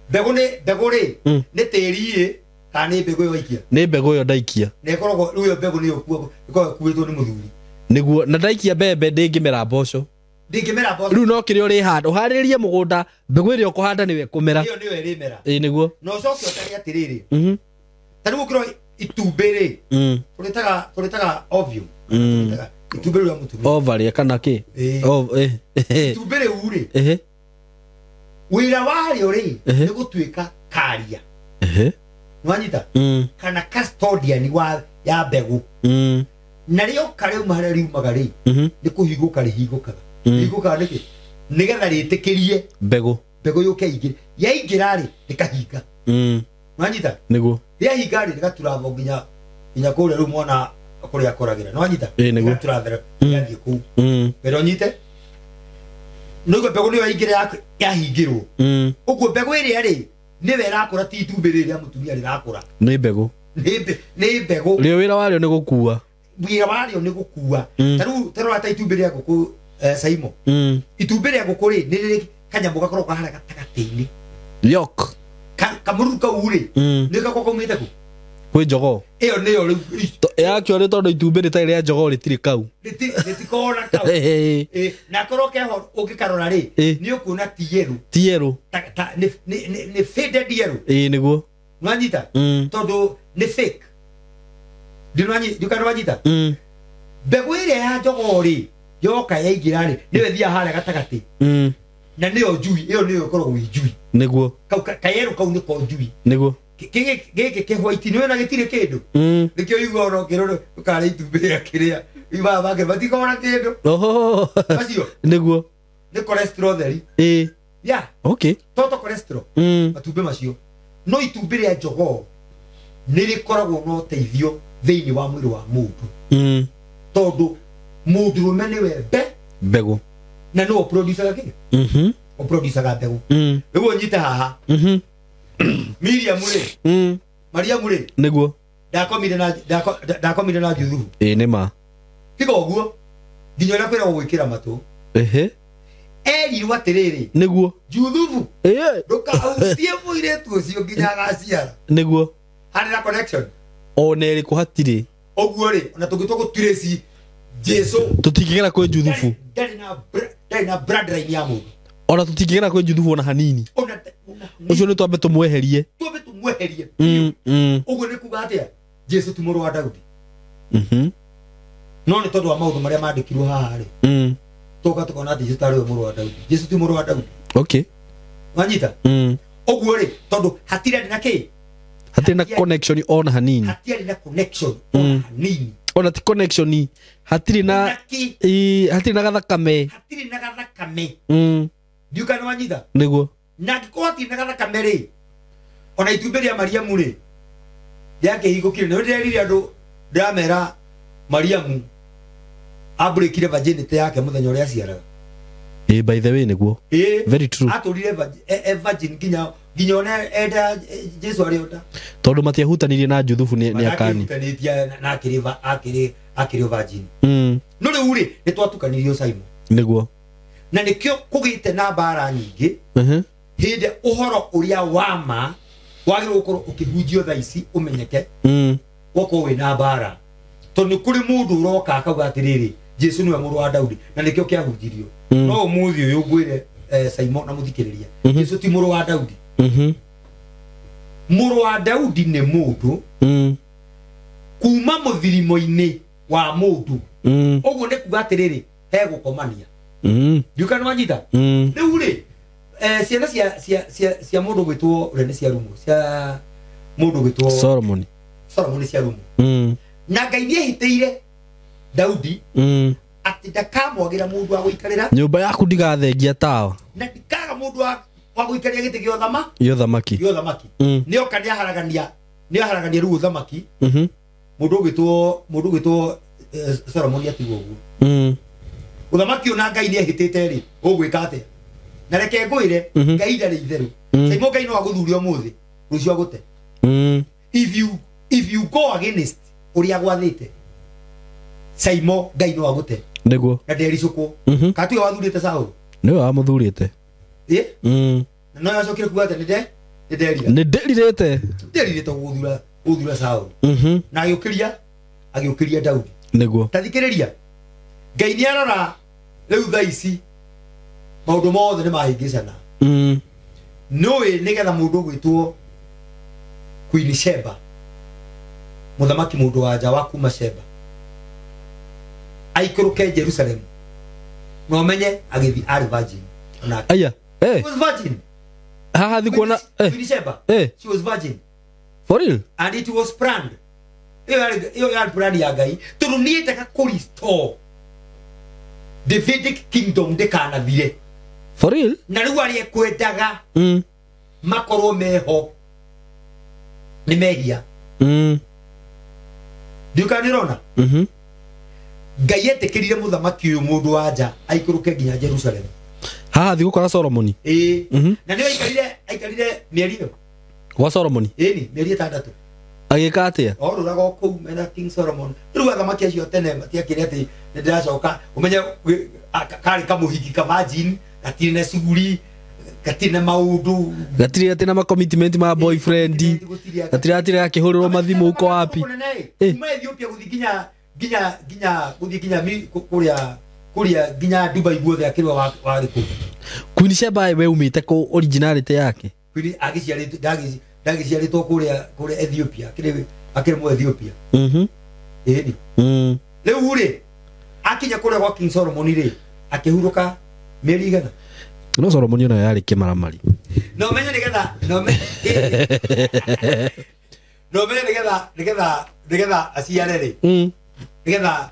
mbegu ri ni tiri kana ni mbegu waikia ni mbegu yo ndaikia na ikoragwo uyo mbegu ni kuitwo ni muthuri niguo na ndaikia mbembe ndingimera mboco riu no kiri uri handa uharirie mugunda mbegu iri ukuhanda niwe kumera iyo niwe rimera niguo no coke utari atiriri tariu ukiro itumbi ri turitaga ovum itumbi ria mutumia ovary kana ki itumbi ri uri wira wario ri ni gutuika karia nwanyita kana custodian ya mbegu na rio kare mahara riumaga ri ni kuhinguka rihingukaga hinguka niki nigetha ritikirie mbegu yuke ingire yaingira ri nikahinga nwanyita niguo yahinga ri nikaturava nginya kuria ru mwana kuria akoragira nwanyita nikaturava yathie ku pero nyite nugo mbegu ni yaingira yahingirwo uguo mbegu iri ri niwe irakura ti itumbi riria mutumia rirakura ni mbegu rio wira wario ni gukua wira wario ni gukua taru ata itumbi ria guku Saimo itumbi ria guku ri ni riri kanyamu gakoro kahara gatagati-ini yok kamuru kauri ni gakoko kumite ku kwi njogo iyo niyo riu yakio ri tondu itumbi ritari ria njogo ritiri kau ritikona kau na koro keho ugikarora ri ni ukuna tieru ni faded yellow niguo nwanyita tondu ni fake ndukana wanyita mbegu iria ya njogo ri yoka yaingira ri niwe thia hara gatagati na niyo njui iyo niyo ikoragwo njui niguo kayeru kau niko njui niguo giki ki white niwe na gitire kindu nikio igwa no kiroro ukare itumbi ria kiria iba bage batikona kindu acio niguo ni cholesterol theri ya okay toto cholesterol matumbi macio no itumbi ria njogo nirikoragwo no teithio thiini wa mwiri wa mundu tondu mundurume niwe mbegu na no producer gaki o producer ga mbegu niguo nyite haha Miriam ri Mariam ri niguo ndakomire na juthu ni ma tiga uguo nginya ria kwira gwikira matu erirwo atiriri niguo juthu ndukaucie muiretu ucio nginya agaciara niguo hari na connection ona iriku hatiri uguo ri ona tungitwo gutireci Jesu tutingigera kwi juthufu ndari na bloodline ya mundu ona tutingigera kwi juthufu ona hanini ucio ni twambe tumweherie uguo ni kuga atia Jesu ti muru wa Daudi no ni tondu wa maundu maria mandikirwo haha ri tuka tukona ati Jesu tari muru wa Daudi Jesu ti muru wa Daudi okay wanyita uguo ri tondu hatire na connection ona hanini hatire na connection ona hanini ona ti connection hatire na gathakame ndiukana wanyita niguo na ngikoti na gathakame ri ona itumbi ria Mariamu ri yake hingukire no ndirerire andu ndamera Mariamu abrekire virginity yake muthenya uria aciaraga by the way niguo very true aturire virgin ginya ona enda Jesu ari onda tondu matiahutanirie na juthufu ni akani na akiri virgin no riu ri ni twatukanirio Simon niguo na nikio kugite na bara nyingi hinde uhoro uria wama wagirwo gukorwo ukihunjio tha ici umenyeke goko we na bara tondu kuri mundu uroka akauga atiriri Jesu niwe muru wa Daudi na nikio kiahunjirio no umuthi uyu ngwire Simon na muthikiriria Jesu ti muru wa Daudi muru wa Daudi ni mundu kuma muthirimo-ini wa mundu uguo ni kuga atiriri he gukomania ndiukana wanyita riu ri ciana cia mundu gwitwo rene cia rumu cia mundu gwitwo Solomon cia rumu na Ngai ni ehiteire Daudi ati ndakamwagira mundu wa guikarira nyumba yaku ndigathengia tawa na ndikaga mundu wa guikarira gite gyo thamaki nio kania haragania ruo thamaki mundu gwitwo Solomon atigwo guo uthamaki ona Ngai ni ehitite ri ugwika atia na reke ngwire Ngai ndari itheru Saimo Ngai no aguthuria umuthi rucio agute if you go against uria gwathite Saimo Ngai no agute niguo na ndericuko katu wathurite Saul niwe wamuthurite na no yacokire kuga ati nderirite guthura Saul na agiukiria Daudi niguo tathikiriria Ngai ni arora riu thaici maundu mothe ni mahingicana noe nigetha mundu gwitwo Queen Sheba muthamaki mundu wa nja wa kuma Sheba aikuruke Jerusalem no menye agithi ari virgin ona aya she was virgin haha thikuona Queen Sheba she was virgin for real and it was planned iyo yari plan ya Ngai turuniite ka kuristo Davidic kingdom dekana thire for real na riu ari ekwendaga makorwo meho ni mehia ndiukanirona Ngai etekirire muthamaki uyu mundu wa nja aikuruke nginya Jerusalem haha thigukora Solomon na ndio aikarire mieri iyo wa Solomon ni mieri 6 agika atia oruraga ku mena King Solomon riu athamaki acio tene matiakire ati ndiracoka umenya kari kamuhiki ka virgin gatire na suguri gatire na maundu gatire ati na commitment ma boyfriend gatire ati akihurirwo mathimu uko wapi ma Ethiopia ginya kuria ginya Dubai guothe akirwa wari ku Queen Sheba we umite ko originality yake Queen ndagiciaritwo kuria Ethiopia akiri mu Ethiopia ni riu ri akinya kuria kwa King Solomon ri akihuruka mieri igana no Solomon ona yari kimaramari no menye nigetha aciare ri nigetha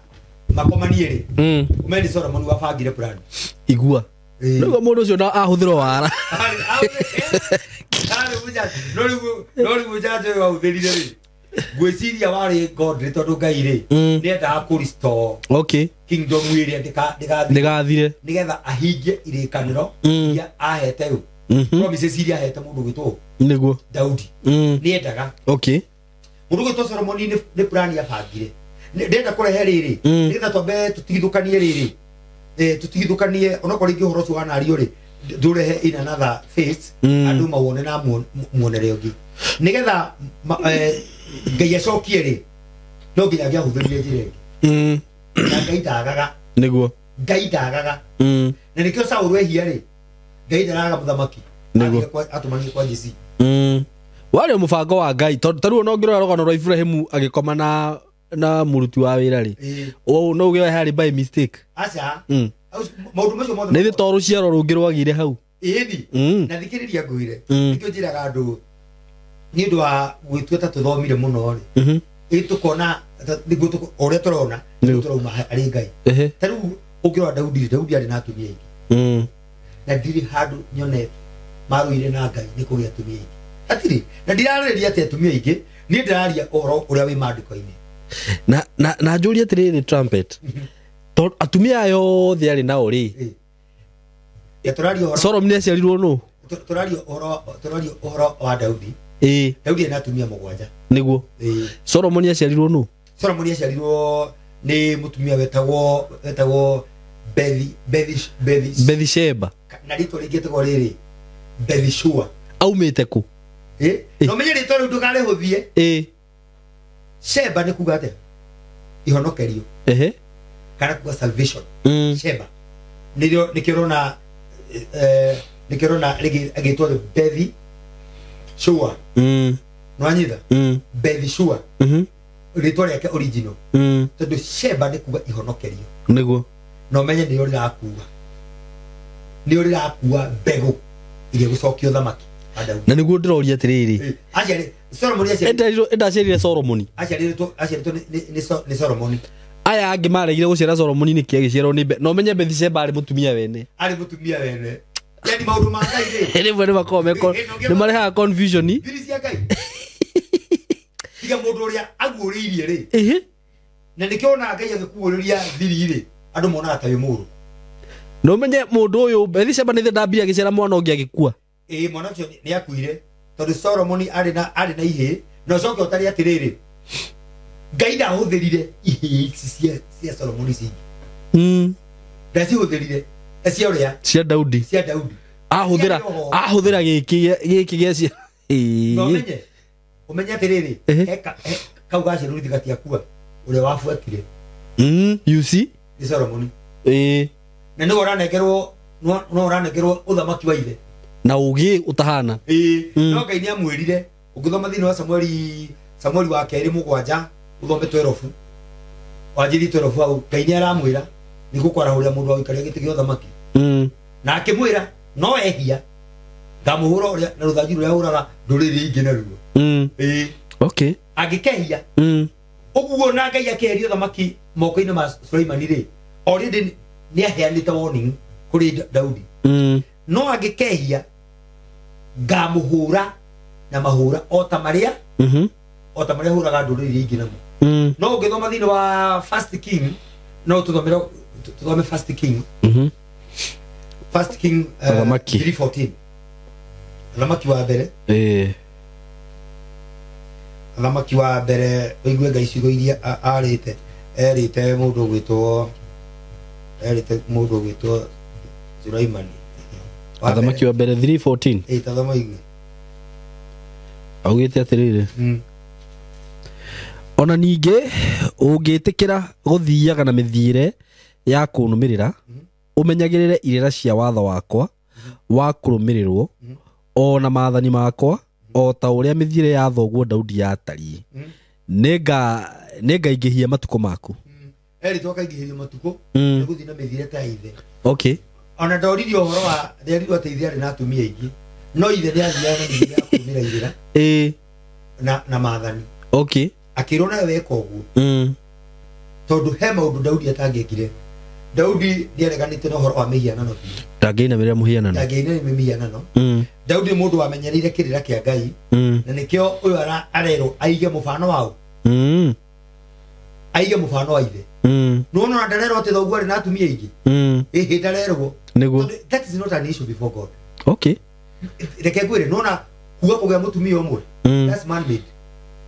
makomanie ri umeni Solomon wabangire plan igua no mundu ucio na ahuthiro wara no riu jaje wa uthirire ri gwiciria wari God tondu Ngai ri ni enda kuristo kingdom iria ndigathire nigetha ahingie irikaniro ya ahete ru promises iria ahete mundu gwitwo niguo Daudi ni endaga mundu gwitwo Solomon ni plan ya bangire ndenda kurehe riri nigetha twambe tutigithukanie riri tutigithukanie onako ringi horo cio wana rio ri ndurehe in another face andu mawone na muonere ungi nigetha Ngai acokie ri no nginya giahuthirie njira ingi na Ngai ndagaga niguo Ngai ndagaga na nikio Saul ehia ri Ngai ndaraga muthamaki niguo atumanie kwa Jesi wale mubango wa Ngai taru no ngirora rogano rwa Ibrahim agikoma na muruti wa wira ri no uge hari by mistake acha maundu macio mothe ni toru ciaro rungi rwagire hau na thikiriria ngwire nikio njiraga andu ni ndu wa gwitweta tuthomire muno ri tukona niguo ore turona turoma ari Ngai taru ukirwa Daudi ari na atumia ingi na ndiri handu nyone maruire na Ngai ni kugia atumia ingi atiri na ndirariria ati atumia ingi ni ndiraria oro uria wi mandiko-ini na njuri atiriri trumpet atumia yothe ari nao ri Solomon aciarirwo no turario oro wa Daudi Daudi ena atumia 7 niguo Solomon aciarirwo no Solomon aciarirwo ni mutumia wetagwo Bathsheba na rito ringetagwo riri Bathshua aumite ku no menye rito riu ndukarihuthie Sheba ni kuga ate ihonokerio kana kuga salvation Sheba nikirona agitwo Bathshua no anyitha Bathshua rito riake original tondu Sheba ni kuga ihonokerio niguo no menye ni uri rakua mbegu ile gũcokio thamaki na niguo ndiroria atiriri aciari Solomon endacerire Solomon aciaritwo nĩ Solomon aya angi maregire guciara Solomon ni kiagiciarwo ni no menye Bethsheba ari mutumia wene yani maundu ma Ngai ri ni makome ni mareha confusion thiri cia Ngai tiga mundu uria aguũrĩirie ri na nikiona Ngai agĩkuũrĩria thiri ri andu monaga ta yumuru no menye mundu uyu Bethsheba ni ndambia agiciara mwana ungi agikua mwana ucio ni akuire tondu Solomon ari na ihe no coke utari atiriri Ngai ndahũthĩrire ihe cia Solomon cingi ndacihũthĩrire cia uria cia Daudi ahũthĩra gĩkĩ gĩa cia no umenye atiriri kau gaciarwo gatiakua uria wabuatire you see ni Solomon na nĩ ũranegerwo ũthamaki wa ithe na ũgĩ utahana no Ngai nĩ amwĩrire ũngĩthoma thĩinĩ wa Samueli wa kerĩ 7 uthome 12 wanjĩrie 12 au Ngai nĩ aramwĩra nĩ gũkwarahũria mũndũ wa gũikaria gĩtĩ gĩa ũthamaki na akĩmwĩra no ehia ngamũhũra ũrĩa na rũthanju rũrĩa hũraga ndũrĩrĩ ingĩ na ruo okay angĩkehia ũguo na Ngai akeheria ũthamaki moko-inĩ ma Suleimani rĩ already nĩ aheanĩte warning kũrĩ Daudi no angĩkehia ngamũhũra na mahũra o ta marĩa hũraga ndũrĩrĩ ingĩ namo no ũngĩthoma thĩinĩ wa First King no tũthome First King 3:14 thamaki wa mbere thamaki wa mbere ũigue Ngai ciugo iria erĩte mũndũ ũgwĩtwo Suleimani thamaki wa mbere 3:14 tathoma igue augĩte atiriri ona ningĩ ũngĩtĩkĩra gũthiaga na mĩthiĩre ya kũnũmĩrĩra ũmenyagĩrĩre irĩra cia watho wakwa wa kũrũmĩrĩrwo ona maathani makwa o ta ũrĩa mĩthiĩre ya thoguo Daudi yatariĩ nĩngaingĩhia matukũ maku erĩtwo akaingĩhĩria matukũ nĩ gũthiĩ na mĩthiĩre ta ithe okay ona ndoririe ũhoro wa nderirwo atĩ ithe arĩ na atumia aingĩ no ithe nĩ athiaga na mĩthiĩre ya kũrũmĩrĩra irĩra na maathani okay akĩrwo nawe weka ũguo tondũ he maũndũ Daudi atangĩekire Daudi ndĩareganĩte na ũhoro wa mĩhianano ndangĩinamĩrĩra mĩhianano Daudi nĩ mũndũ wamenyereire kĩrĩra kĩa Ngai na nĩkĩo ũyũ arerwo aige mũbano wao aige mũbano wa ithe nona ndarerwo atĩ thoguo arĩ na atumia aingĩ ndarerwo that is not an issue before God okay reke ngwĩre nona kuga kũgĩa mũtumia ũmwe that's man made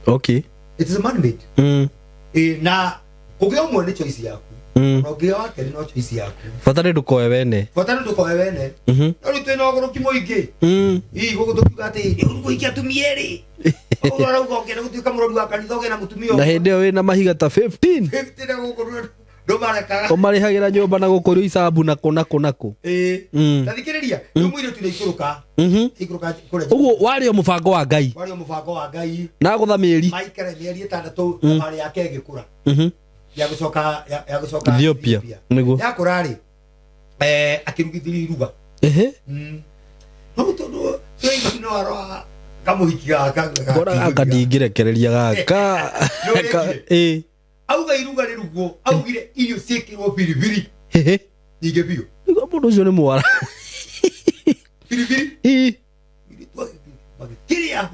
okay it is man made na kũgĩa ũmwe nĩ choice yaku na ũgĩa wa kerĩ no choice yaku bata nĩ ndũkoe wene no rĩu twĩna ũgũrũki mũingĩ gũkũ tũkiuga atĩ gũikia atumia erĩ ũrauga ũngĩenda gũtuĩka mũrori wa kanitha ũgĩe na mũtumia na hĩndĩ ĩyo wĩna mahiga ta 15 na gũkũ ndũmarekaga ũmarĩhagĩra nyũmba na gũkũrio icabu nakũ na thikĩrĩria rĩu mũirĩtu nĩ ikũrũka ũguo warĩ o mũbango wa Ngai na gũtha mĩeri maikare mĩeri 6 thabarĩ yake ĩgĩkũra ya gũcoka Ethiopia nĩguo yakũra rĩ akĩrugithĩria iruga no tondũ no aroa kamũhiki gaka ndingĩrekereria gaka auga iruga rĩrugwo augire irio ciĩkĩrwo biribiri nyingĩ biũ nĩguo mũndũ ũcio nĩ mwara biribiri magĩkĩrĩa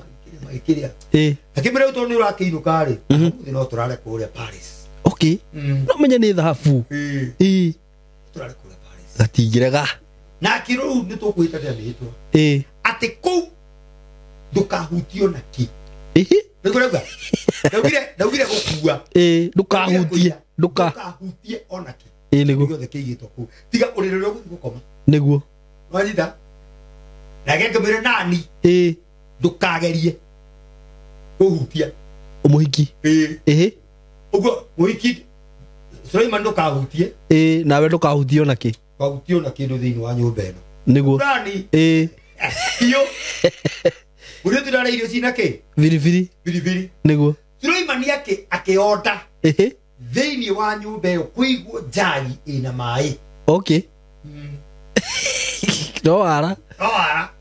akĩmĩra tondũ nĩ ũrakĩinũka rĩ mũthĩ no tũrare kũrĩa Paris okay no menye nĩ thahabu tũrare kũrĩa Paris gatingĩrega na akĩrwo nĩ tũkwĩta ndĩamĩtwo atĩ kũu ndũkahutio na kĩ nĩkũrauga ndaugire gũkua ndũkahutie ona kĩ nĩguo gĩothe kĩigĩtwo kũu tiga ũrĩrĩ ũrĩa ũgũthiĩ gũkoma nĩguo wanyita na ngĩmwĩra nani ndũkagerie kũhutia mũhiki ũguo mũhiki Suleiman ndũkahutie nawe ndũkahutie ona kĩ kahutie ona kĩndũ thĩinĩ wa nyũmba ĩno nĩguo nani iyo ũrĩa tũrare irio cina kĩ biribiri nĩguo Suleiman akĩonda thĩinĩ wa nyũmba ĩyo kũigwo njagi ĩna maĩ okay no ara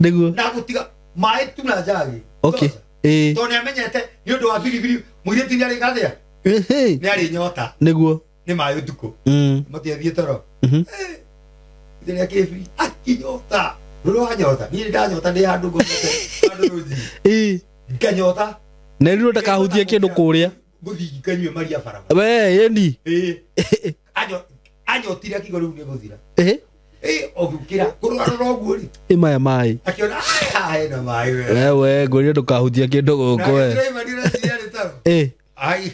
niguo na gutiga mai tu na jagi okay to ne amenyete ni undu wa biribiri muiriti ni ari gathia ni ari nyota niguo ni mai utuko matiethie toro ithenya kibiri akinyota ruro anyota ni ndanyota ndi handu ngote handu ruji nganyota na riro ndakahutie kindu kuria guthi kanywe maria bara we yendi anyotire akigo riu ni guthira ogukira kurura roguo ri maya mai akiona ai na mai we ngoria ndukahutie kindu guku we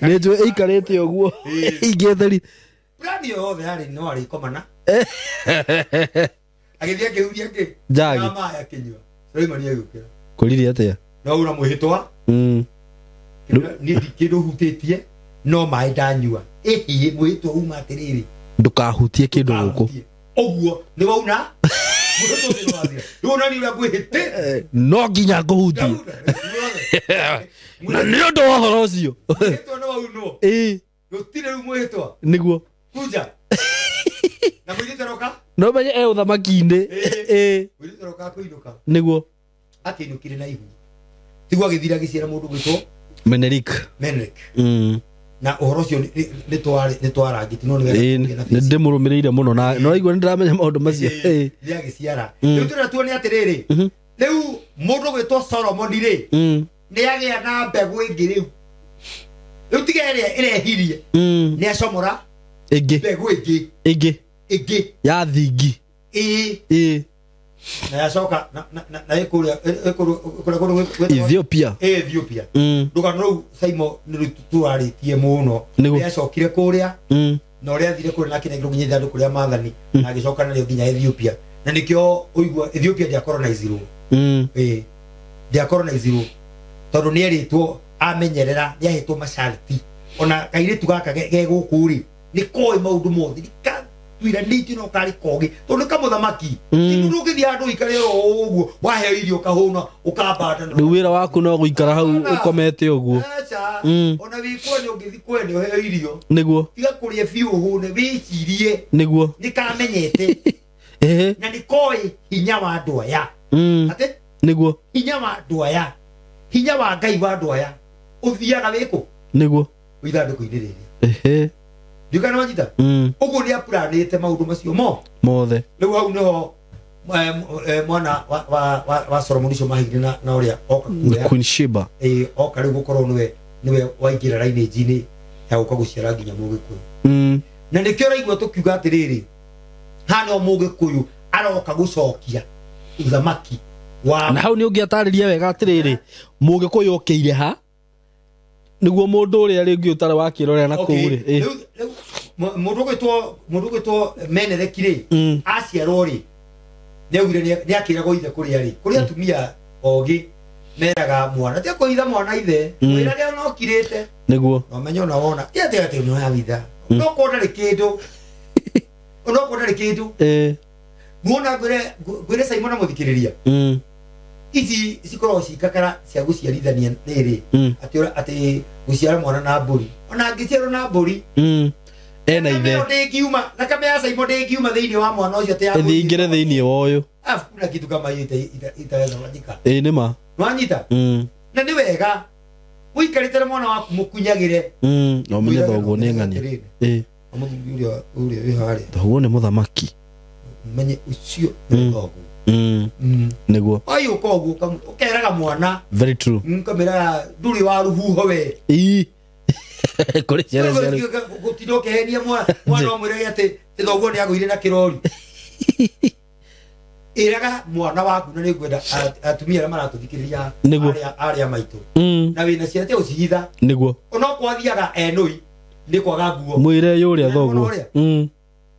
ni njue ikarite uguo ingetheri brani yothe ari no ari komana agithia kihuria ki jagi mai akinywa Raymond agukira kuriri atia no ura muhitwa ni dikido hutitie no mai ndanyua hihi muhitwa uma atiriri ndukahutie kindu guku oguo ni wauna muhitwa ni wathia ndona ni ura kwihite no nginya nguhutie na ni undu wa horo ucio muhitwa no wauno gutire ru muhitwa niguo kuja na muhitwa roka no menye uthamaki-ini muhitwa roka kuinuka niguo akinukire na ihu tigwa githira giciara mundu gwitwo Menelik na uhoro ucio ni twarangiti no ni ndimurumirire muno na no igwa ndiramenya maundu macio ya giciara riu tuna tuone atiriri riu mundu gwitwo Solomon ri ni agia na mbegu ingi riu tigere irehirie ni acomora ingi mbegu ingi ya thingi na yacoka na ikuria Ethiopia ndugano ruu Saimo ni turaritie muno yacokire kuria na uria athire kuria na kinegiro nginya thandu kuria mathani na agicoka nario nginya Ethiopia na nikio uigua Ethiopia dia colonizirwo dia colonizirwo tondu ni eritwo amenyerera ni ahitwo masharti ona kairitu gaka ge gukuri ni koi maundu mothe tuira niti no kari kogi tondu kamuthamaki ndu ngithia andu ikare uguo wahe irio kahuna ukambata riu wira waku no guikara hau ukomete uguo ona wikwo ni ungithi kwene uhe irio niguo tiga kuria biu hune wicirie niguo nikamenyete na nikoi hinya wa andu aya ate niguo hinya wa andu aya hinya wa Ngai wa andu aya uthiaga wiko niguo ithanduku-ini riri ndikana wanyita uguo ni aplanete maundu macio mothe riu hau niho mwana wa Solomon icio mahire na uria oka kuria Queen Sheba oka riu gukorwo niwe waingira rainage-ini ya guka guciara nginya Mugikuyu na nikio raigua tukiuga atiriri hano Mugikuyu aroka gucokia uthamaki wa na hau ni ungiatariria wega atiriri Mugikuyu okeire ha niguo mundu uria ringi utare wakirorera na kuuri mundu gwitwo Menelikire aciarwo ri ni augire ni akiragwo ithe kuria ri kuria atumia ogi meraga mwana ti kuitha mwana ithe wira ria no kirite niguo no menyo na wona ti ati no ya vitha no kona ri kindu no kona ri kindu muona gwire Simon na muthikiriria ici cikorwo cikakara cia guciarithania riri ati guciara mwana na mburi ona angiciarwo na mburi ena ithe ngiuma na kamera Simon ngiuma thiini wa mwana ucio te thingire thiini wa uyu kuna kitu kama hiyo itaweza kufanyika ni ma nwanyita na ni wega wikarite mwana waku mukunyagire no menye thoguo ni ng'ania amuthuri uria wi hari thoguo ni muthamaki menye ucio ni thoguo niguo ayo koguo ukeraga mwana very true kamera nduri wa ruhuho we kuri cere gutindo kehenia mwana omwire ati thoguo ni agwire na kirori iraga mwana waku na nigwenda atumia ara maratuthikiriria aria maitu na wina ciana te ucihitha niguo ona kwathiaga enui ni kwaga nguo mwire yuria thoguo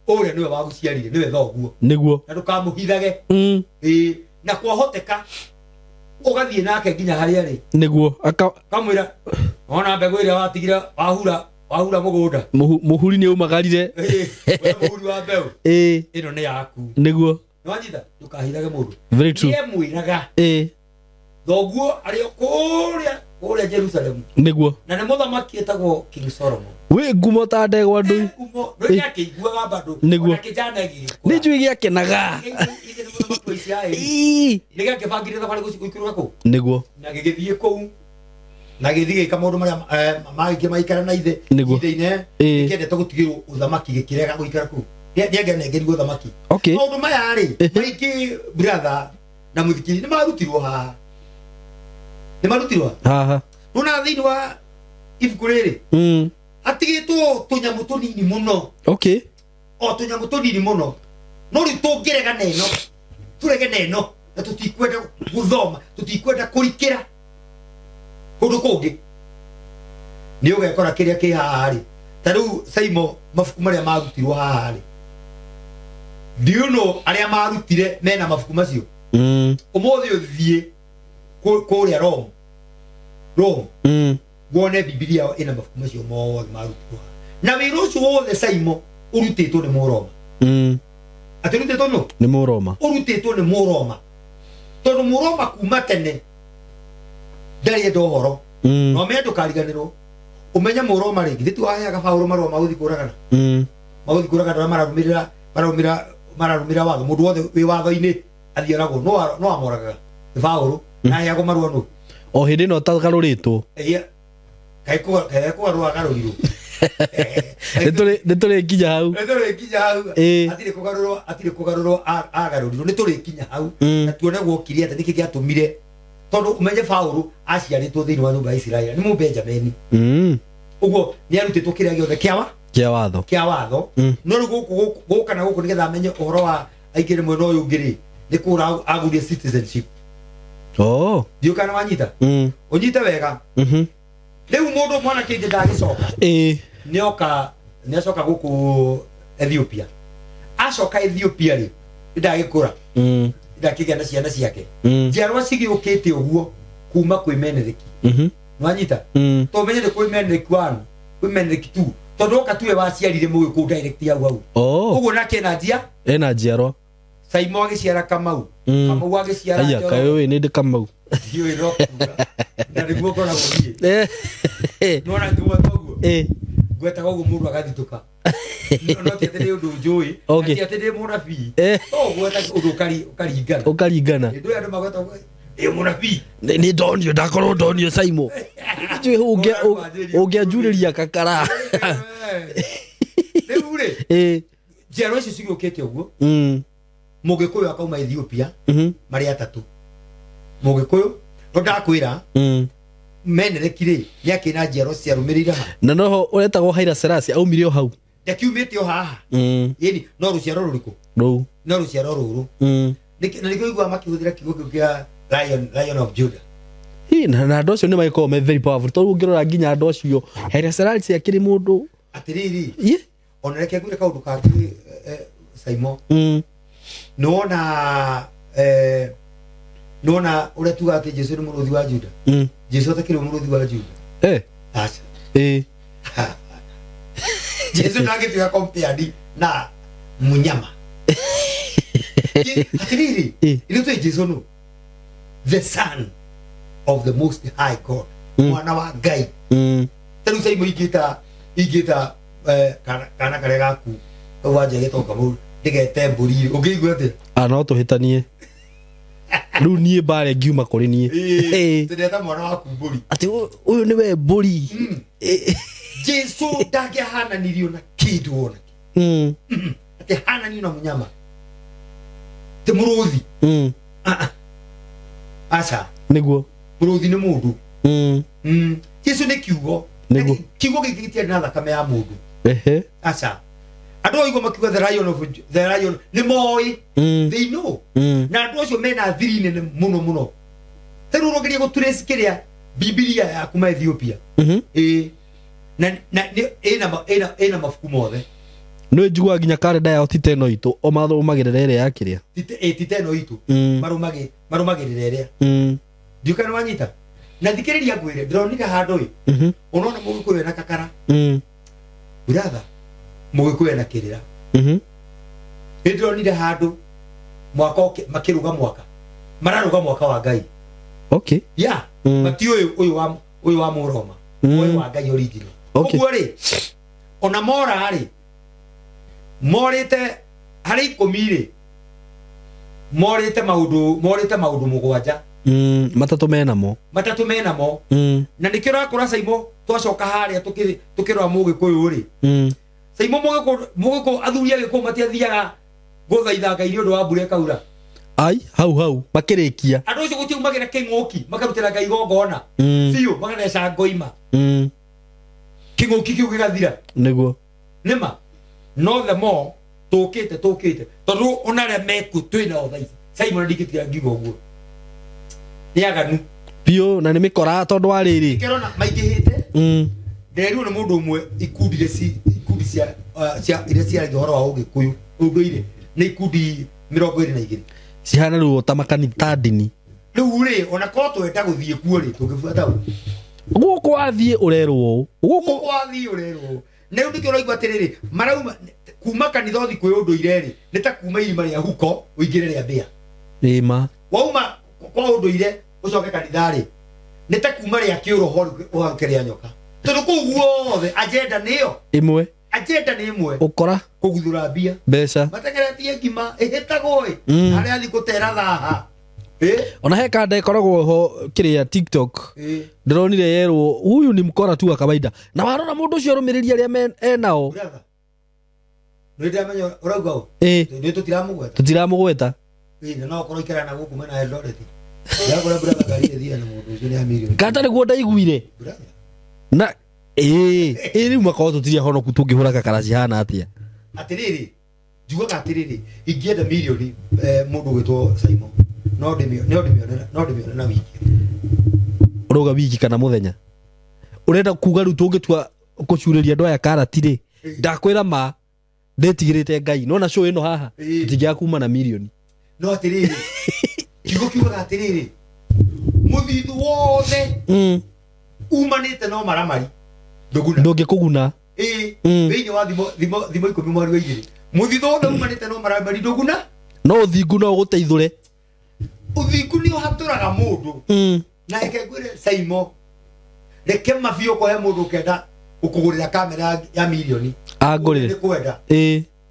uria niwe waguciarire niwe thoguo niguo na ndukamuhithage na kwahoteka ugathie nake nginya haria ri niguo kamwira ona mbegu iria watigira wahura mugunda muhuri ni umagarire muhuri wa mbeu ino ni yaku niguo nwanyita ndukahithage mundu very true ye mwiraga thoguo ari kuria Jerusalem niguo na ne muthamaki etagwo King Solomon we ngumo ta ndegwa ndui ngumo ndo yake iguaga bado niguo kijanagi ni njui giakenaga niga kibangire thabari guikirwa ku niguo na gigithie ku na githie kamundu maria magike maikara na ithe ine ikende to gutigirwo uthamaki gikirega guikara ku niagenengeri uthamaki maundu maya ri maiki brother na muthikiri ni marutirwo haha una thini wa ibuku riri atigitwo tunyamu tunini muno tunyamu tunini muno no ri tungirega neno turege neno na tutikwenda guthoma tutikwenda kurikira kundu kungi ni ugekora kiria ki haha ri tariu Saimo mafuku maria marutirwo haha ri ndiuno aria marutire mena mafuku macio umuthi uthie kuria Rome wone Biblia ina mafuku macio mothe marutirwo na wira ucio wothe Saimo urutitwo ni Muroma atirutitwo no ni Muroma urutitwo ni Muroma tondu Muroma kuma tene ndari ndohoro no me ndukariganirwo umenya Muroma ringi thitu waheaga Paulo marua maguthi kuragana mararumira watho mundu wothe wi watho-ini athiaragwo no amoragaga Paulo na yago marua no o hindi no tagaruritwo kai kugarura garurirwo nituri kinya hau atire kugarurwo agarurirwo nituri kinya hau na tuone gwokire ati niki giatumire tondu umenye Paulo aciaritwo thiini wa nyumba ya Israeli ni mu Benjamin uguo ni arutitwo kiria giothe kia watho no ri guku kana guku nigetha amenye uhoro wa aingire mwena uyu ngiri ni kura agurie citizenship dio kana wanyita unyite wega riu mundu mwana kingi ndagicoka ni acoka guku Ethiopia acoka Ethiopia ri ndagikura ndakigana ciana ciake njiarwa cigiukite uguo kuma kwi Menereki wanyita to menye ni kwi Menereki 1 kwi Menereki 2 tondu okatue waciarire mugiku direct yau uguo nake na njia ena njiarwa Saimo agiciara Kamau Kamau agiciara aya kayo we ni Kamau dio iro na niguo kora guthie no na nguo toguo gweta gogo mundu agathituka no tiatire undu njui tiatire munabii gweta undu ukaringana ndio andu magweta munabii ni donio ndakorwo donio Saimo njui ungianjuriria kakara riu ri njero icio cigiukite uguo Mugikuyu akauma Ethiopia mari atatu Mugikuyu no ndakwira Menereki ri yakina njero cia rumirira na noho uretagwo Haile Selassie aumire o hau ndakiumite o haha yeni no ruciaro ruriku no ruciaro ruru na nikuigua makihuthira kiugo kia Lion of Judah na andu acio ni magiko me very powerful to ungirora nginya andu acio Haile Selassie akiri mundu atiriri onareke ngure kaundu kangi Saimo nona ure tuga ati Jesu ni muruthi wa Juda Jesu atakiri muruthi wa Juda acha Jesu nagituga compared na munyama atiriri ile tu Jesu no the son of the most high God mwana wa Ngai telu Saimo igita kana kare gaku waje gitoka mu ndigete mburi ungigwa ati no tuhitanie riu nie bare ngiuma kuri nie ndeta mwana waku mburi ati uyu niwe mburi Jesu ndagihananirio na kindu ona ati hanani na munyama te muruthi acha niguo muruthi ni mundu Jesu ni kiugo gigitia na thakame ya mundu acha andu oigo makiuga the lion ni moi they know na andu acio mena thiri nene muno teru rogeria gutrace kiria Biblia ya kuma Ethiopia na ena mafuku mothe no njigua nginya kalenda ya titeno itu o mathomagirira ire ya kiria titeno itu marumagirira ire ndiukana wanyita na thikiriria ngwire ndironira handu unaona mugikuyu na kakara brother mugikuyu na kirira ndironira handu mwaka makiruga mwaka mararuga mwaka wa Ngai Okay. Yeah. Mati uyu wa Muroma. Uyu wa Ngai original. Okay. Uguo ri ona mora ri morite hari komire morite maundu mugwanja matatu menamo na nikiro akora Saimo twacoka haria tukirwa Mugikuyu ri Saimo Mugiku athuri agikuyu matiathiaga guthaitha Ngai ni undu wa mbura kaura ai hau makirikia andu ucio gutiumagira kinguki makarutira Ngai gongona biu magatheca ngoima kinguki kiu gigathira niguo nima no the more tukite tondu onare meku twina othaici Simon ndikitira ngigo guo ni aganu pio na ni mikora tondu ariri kirona maingihite nderu ni mundu umwe ikundi cia ire cia gihoro wa Ugikuyu unduire ni ikundi 22 cihana ruo tamakanitha ndini riu ri ona ko twenda guthie kuo ri tungibuata guko athie urerwo guko athie urerwo na ndikio raigwa atiriri marauma kuma kanitha thi kwi unduire ri ni ta kuma irima ria huko uingire ria mbia ima wauma kwa unduire ucoke kanitha ri ni ta kuma ria kiuroho uharuke ria nyoka tondu kuguo agenda niyo imwe agenda ni imwe ukora kuguthura mbia mbeca mategeretie ngima ihitagwo ari athi gutera thaha ona he kanda ikoragwo ho kiria TikTok ndironire yerwo huyu ni mkora tu wa kawaida na warona mundu ucio rumiriria aria enao ndamenya urauga ni tutiramugweta na no korwo ikara na guku mena Eldoret yakora brother gari thia na mundu ucio ni amiri kata niguo ndaiguire na riu makao tutiria hono kutungihura kakaraci hana atia atiriri njugaga atiriri ingienda milioni mundu gwitwo Simon no ndimionera na wiki uroga wiki kana muthenya urenda kuga ru tungitua kucuriria andu aya karati ri ndakwira ma ndetigirite Ngai no na show ino haha tutingia kuma na milioni no atiriri kiuga atiriri muthithu wothe umanite no maramari ndungikuguna thini wa thimo 10 mwari wa 2 muthithu wothe umanite no maramari nduguna no uthingu no guteithure uthingu ni uhaturaga mundu na ekegwire Saimo reke mafio ko he mundu kenda ukugurira kamera ya milioni agurire ni kwenda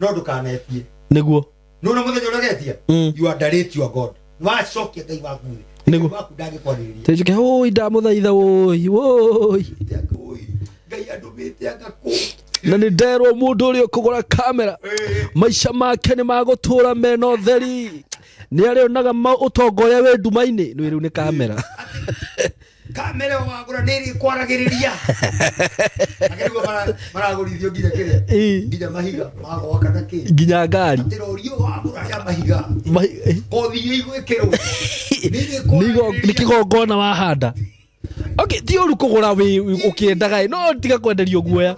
no ndukanetie niguo no muthenya uregetia you are direct your God wa shock Ngai waku niguo waku ndangikwaririria tejuke oi ndamuthaitha oi Ngai andumite agaku na ni nderwo mundu uri ukugura kamera maisha make ni magutura meno theri ni arionaga utongoria we ndumaini ni riu ni kamera kamera wagura niri kwaragiriria akirwa maragurithio nginya kiria nginya mahiga magwaka na ki nginya ngari atirorio wagura ya mahiga kothi igwikirwo ni kigongona wahanda okay ti uru kugura wi ukiendaga no tiga kwenderio guoya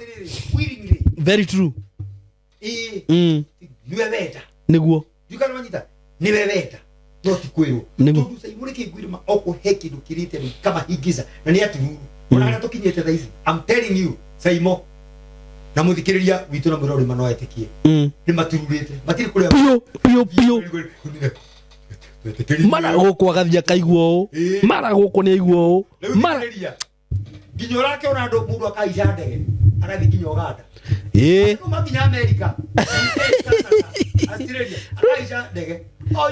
very true niwe beta niguo yukana manyita niwe beta no tikwiro tondu Saimo kingwirima okuhe kindu kirite kama higiza na ni atururu ona ara tukinyete tha ici I'm telling you Saimo na muthikiriria witu na mwirori mano etikie ni matururite matiri kuria pio mara gukwa gathia kaiguo mara gukwa ni aiguo mara nginya rake ona andu mundu akaisha ndege arathi nginya Uganda kuma nginya America Australia akaisha ndege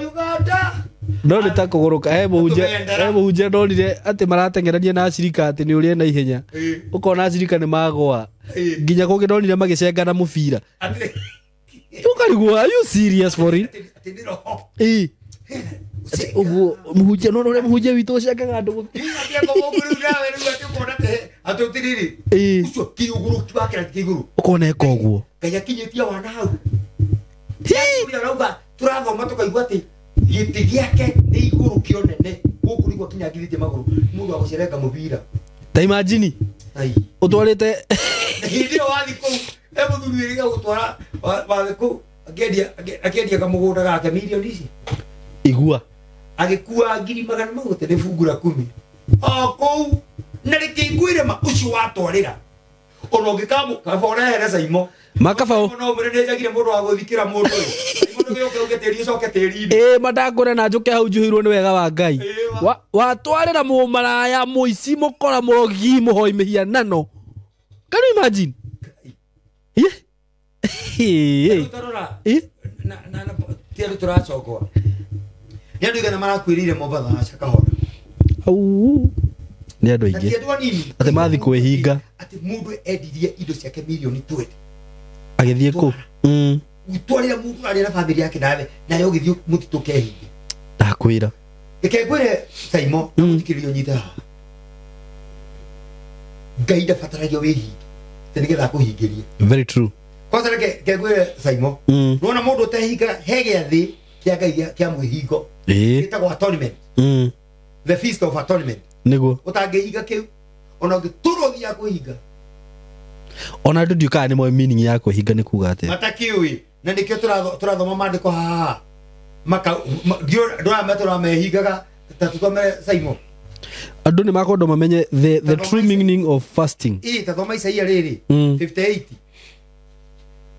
Uganda no ni ta kuguruka he muhunjia ndonire ati maratengerania na Acirika ati ni urie na ihenya ukona Acirika ni magwa nginya kungi ndonire magicengana mubira ukarigwo are you serious for it uguo muhunjia no ure muhunjia witu ucengaga andu atutiriri ucio kiuguru kibakira kiguru ukona eka uguo kaya kinyitia wana hau ndio rauga turathoma tukaigua ati giti giake ni iguru kionene guku niguo kinya ngirite maguru mundu agucerenga mubira ta imagine utwarite ndio wathi ku muthuri wiriga gutwara wathi ku akendia kamugunda gake milioni ici igua agikua ngiri magana magute ni fungura 10 kou na rikingwire ma ucio watwarira ono ngikamu kabore here Saimo makabao no mure nejagire mundu wa guthikira mundu mundu gioke ugeteri coke teri madakore na njuke hau njuhirwo ni wega wa Ngai watwarira mumaraya muici mukora murogi muhoi mihianano. Can you imagine? Tarora na tiaru turachokwa ni andu igana marakwirire Mombasa acakahora au ni andu aingi ati mathi kwihinga ati mundu edirie indo ciake milioni 20 agithie ku utwarira mundu ari na family yake nayo githio mutito kehinge ndakwira ikegwire Saimo mutikirio nyita gaida fataragio wihi tenigetha kuhingirie. Very true. Kwanza kegwire Saimo nona mundu tehinga hege athi kia Ngai kia mwihingo itagwo atonement the feast of atonement niguo utangihinga kiu ona ngiturothia kuhinga ona ndu ndiukaga ni mo meaning ya kuhinga ni kuga ate matakiwi na nikio turathoma mandiko haha maka ndora metora mehingaga tatuthome Saimo andu ni makondo mamenye the true meaning of fasting. Tathoma Isaia riri 58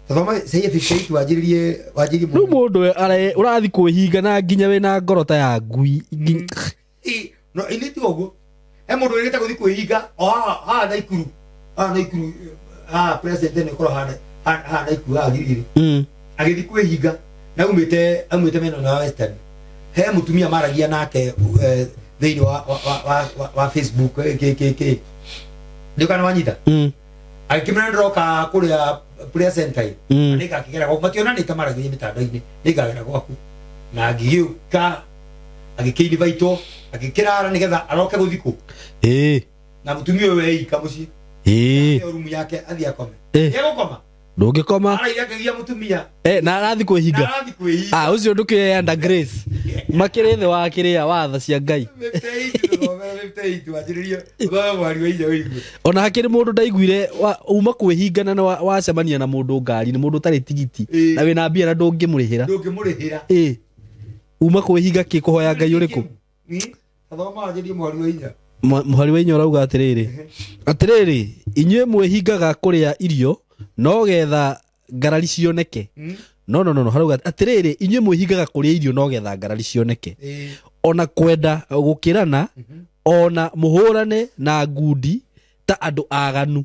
tathoma Isaia 58 wajirie mundu urathi kuhinga na nginya we na ngorota ya ngui no iliti ogo mundu wigite guthi kuhinga ha na ikuru president ne koro ha na ikuru agirire agithi kuhinga na umite meno na western he mutumia maragia nake thini wa Facebook ke ndio kana wanyita akimena ndoka kuria present time nika kigera kwa mationa ni tamaragia mitandao-ini nigagera gwaku na ngiuka agikini baito agikirara nigetha aroke guthiku na mutumia we ikamuci rumu yake athi akome yegukoma ndungikoma arairagia mutumia na arathi kuhinga ucio nduke under grace makirethe wa kiria watha cia Ngai ona hakiri mundu ndaiguire uma kwihingana na wacemania na mundu ngari ni mundu tari tigiti na wina mbia na ndungimurihira uma kwihinga ki kuhoya Ngai uriku athoma ajiri mwari wa inya urauga atiriri inywe mwihingaga kuria irio no getha ngarari cioneke no harauga atiriri inywe mwihingaga kuria irio no getha ngarari cioneke ona kwenda gukirana ona muhurane na ngundi ta andu aganu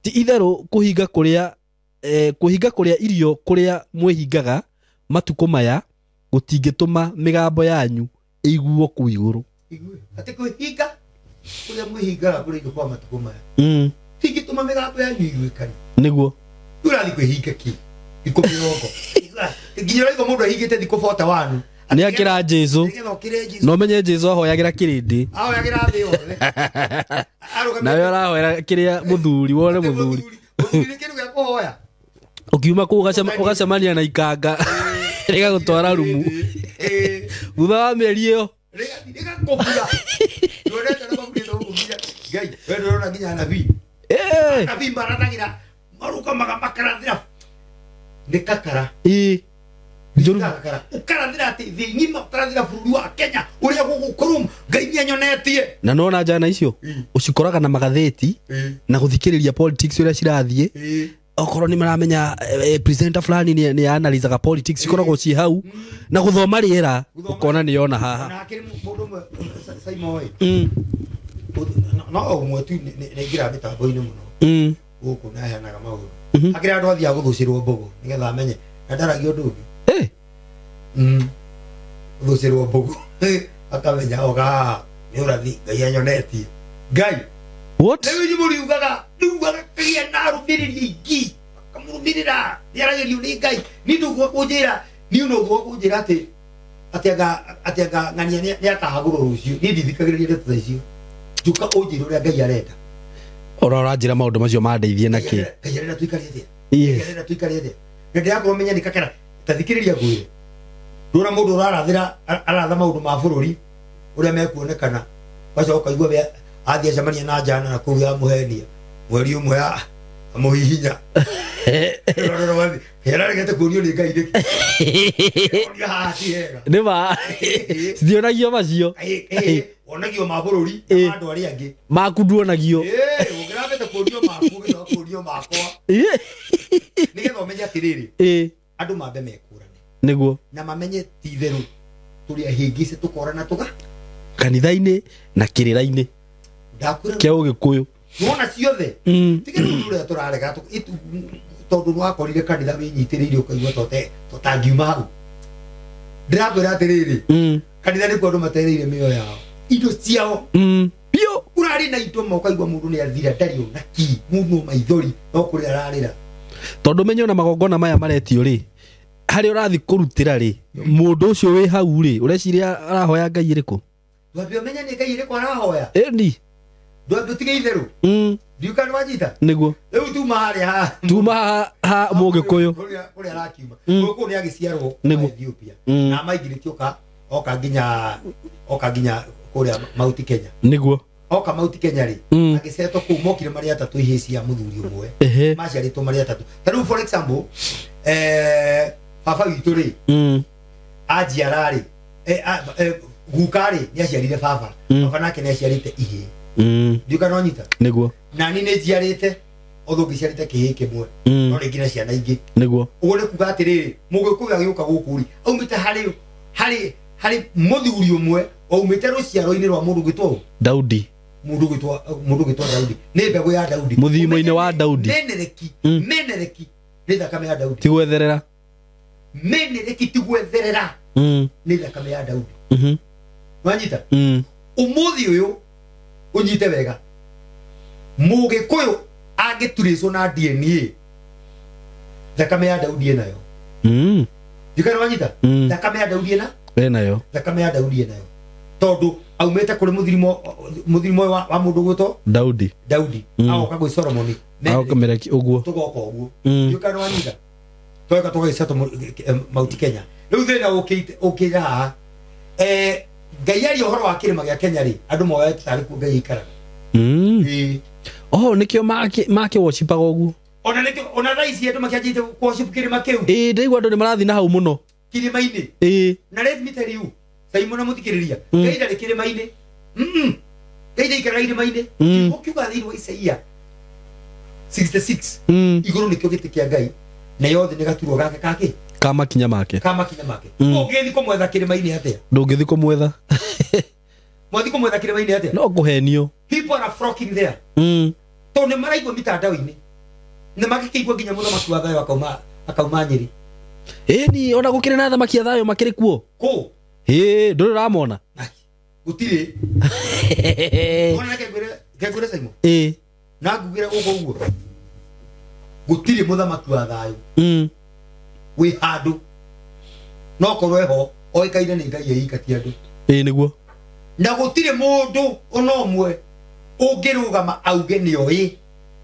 ti itheru kuhinga kuria irio kuria mwihingaga matuko maya gutingituma migambo yanyu iguo ku iguru ati kuhinga kuria mwihingaga kuria irio kwa matuko maya tingituma migambo yanyu iguikani niguo urathi kwihinga ki ikumiroko nginya iko mundu ahingite thiku 41 ni akira Jesu no menye Jesu ahoyagira kirindi ahoyagira thi yothe na we arahoera kiria muthuri wone muthuri kiru gya kuhoya ukiuma ku ugacemania na ikanga rega gutwara rumu thutha wa mieri iyo rega kopia ndoreta na babu ndo kumbia Ngai we ndorona nginya nabii nabii maratagira maruka makarathira ndikakara njuru ukarathira ati thi ngima ukarathira bururi wa Kenya uria gugukurum Ngai ni anyonetie na nona jana icio ucikoraga na magatheti na guthikiriria politics uria cirathie okoro ni maramenya presenter fulani ni analyzaga politics ikoragwo ci hau na guthoma riera ukona ni yona haha na akiri mundu Saimo no umwe tu ni gira mitambo-ini muno guku na hanaga maundu akiri andu athia guthucirwo mbogo nigetha amenye na ndaragi undu ungi guthucirwo mbogo akamenya oga ni urathi Ngai anyonetie Ngai what lewe nyumuri ugaga kia na rumiriri ingi akamurumirira yaragerio ni Ngai ni ndugo kunjira ni unogo kunjira atiaga ngania ni akahaguro rucio ni ndithikagiriria ndeto icio juka unjira uria Ngai arenda orora njira maundu macio mandeithie na ki Ngai arenda tuikarite yes arenda tuikarite ndio yakoro menya ni kakera tathikiriria gwire ndona mundu urarathira aratha maundu ma bururi uria mekuonekana bacoka igua be athia camania na jana na kuya muhenia mweri umwe amuhihinya hera regete kurio ni Ngai ndiki onia hati hega ni ma cionagio macio onagio ma bururi na andu ari angi makunduonagio ugrave wendete kurio maku no kurio makwa nigetha umenye atiriri andu mambe mekurane niguo na mamenye ti theru turi ahingise tukorana tuga kanitha-ini na kirira-ini ndakura kia ugikuyu nona ciothe tige nduria turarega tondu nwakorire kanitha winyitiriire ukaigua totangiuma hau ndirakwira atiriri kanitha ni kwandu matereire mioyo yao indo ciao bio urari na indo mokaigua mundu ni athira ndari na ki mundu maithori no kuri ararira tondu menyo na magongona maya maretio ri hari urathi kurutira ri mundu ucio wi hau ri ureciria arahoya ngai iriku ndwambia menya ni ngai iriku arahoya eni ndwambia tige itheru ndiukana wajita niguo riu tuma ha mugikuyu kuri arakiuma guku ni agiciarwo Ethiopia na maigiriti oka nginya kuria Mount Kenya niguo oka Mount Kenya ri agiceto ku mokire mari atatu ihisia muthuri umwe maciarito mari atatu taru for example baba witu ri ajiarari gukari ni aciarire baba nake ni aciarite ihe ndiukana onyita niguo nani ni jiarite otho giciarite kihi kimwe no ringi na ciana ingi niguo ugo ni kuga atiriri mugikuyu agiuka guku ri aumite hari muthuri umwe aumite ruciaro-ini rwa mundu gwitwo Daudi mundu gwitwa Daudi ni mbegu ya Daudi muthimo-ini wa Daudi menereki ni thakame ya Daudi tigwetherera menereki tigwetherera ni thakame ya Daudi wanyita umuthi uyu unyite wega mugikuyu agiturico na DNA thakame ya Daudi enayo dikana wanyita thakame ya Daudi enayo thakame ya Daudi enayo tondu aumete kuri muthirimo wa mundu gwito Daudi agoka gwi Solomon agokamereki uguo tugoka uguo dikana wanyita toka tugiceto Mount Kenya riu thina ukira haha ngai ari uhoro wa kirima gia Kenya ri andu moya tari ku ngai ikaraga nikio make worshipaga uguo ona raisi andu makianjite worship kirima kiu ndaigua andu ni marathi na hau muno kirima-ini na let me tell you Simon muthikiriria ngai ndari kirima-ini ngai ndaikaraga irima-ini ukiuga thiru wa Isaia 66 iguru nikio giti kia ngai na yothe ni gaturo gake kake kamakinya make ungithi kumwetha kirima-ini atia ndungithi kumwetha mwathi kumwetha kirima-ini atia no kuhenio people are flocking there to ne maraigua mitandao-ini ne magikigua nginya muthamaki wa thayo akauma Nyeri ni ona gukire na thamaki thayo makiri kuo ku nduri ramona gutire ona kegure Simon na ngugire guko uguo gutire muthamaki wa thayo wi handu no korwe ho oikaine ni ngai yeikati andu niguo na gutire mundu ona umwe ungirugama auge ni oi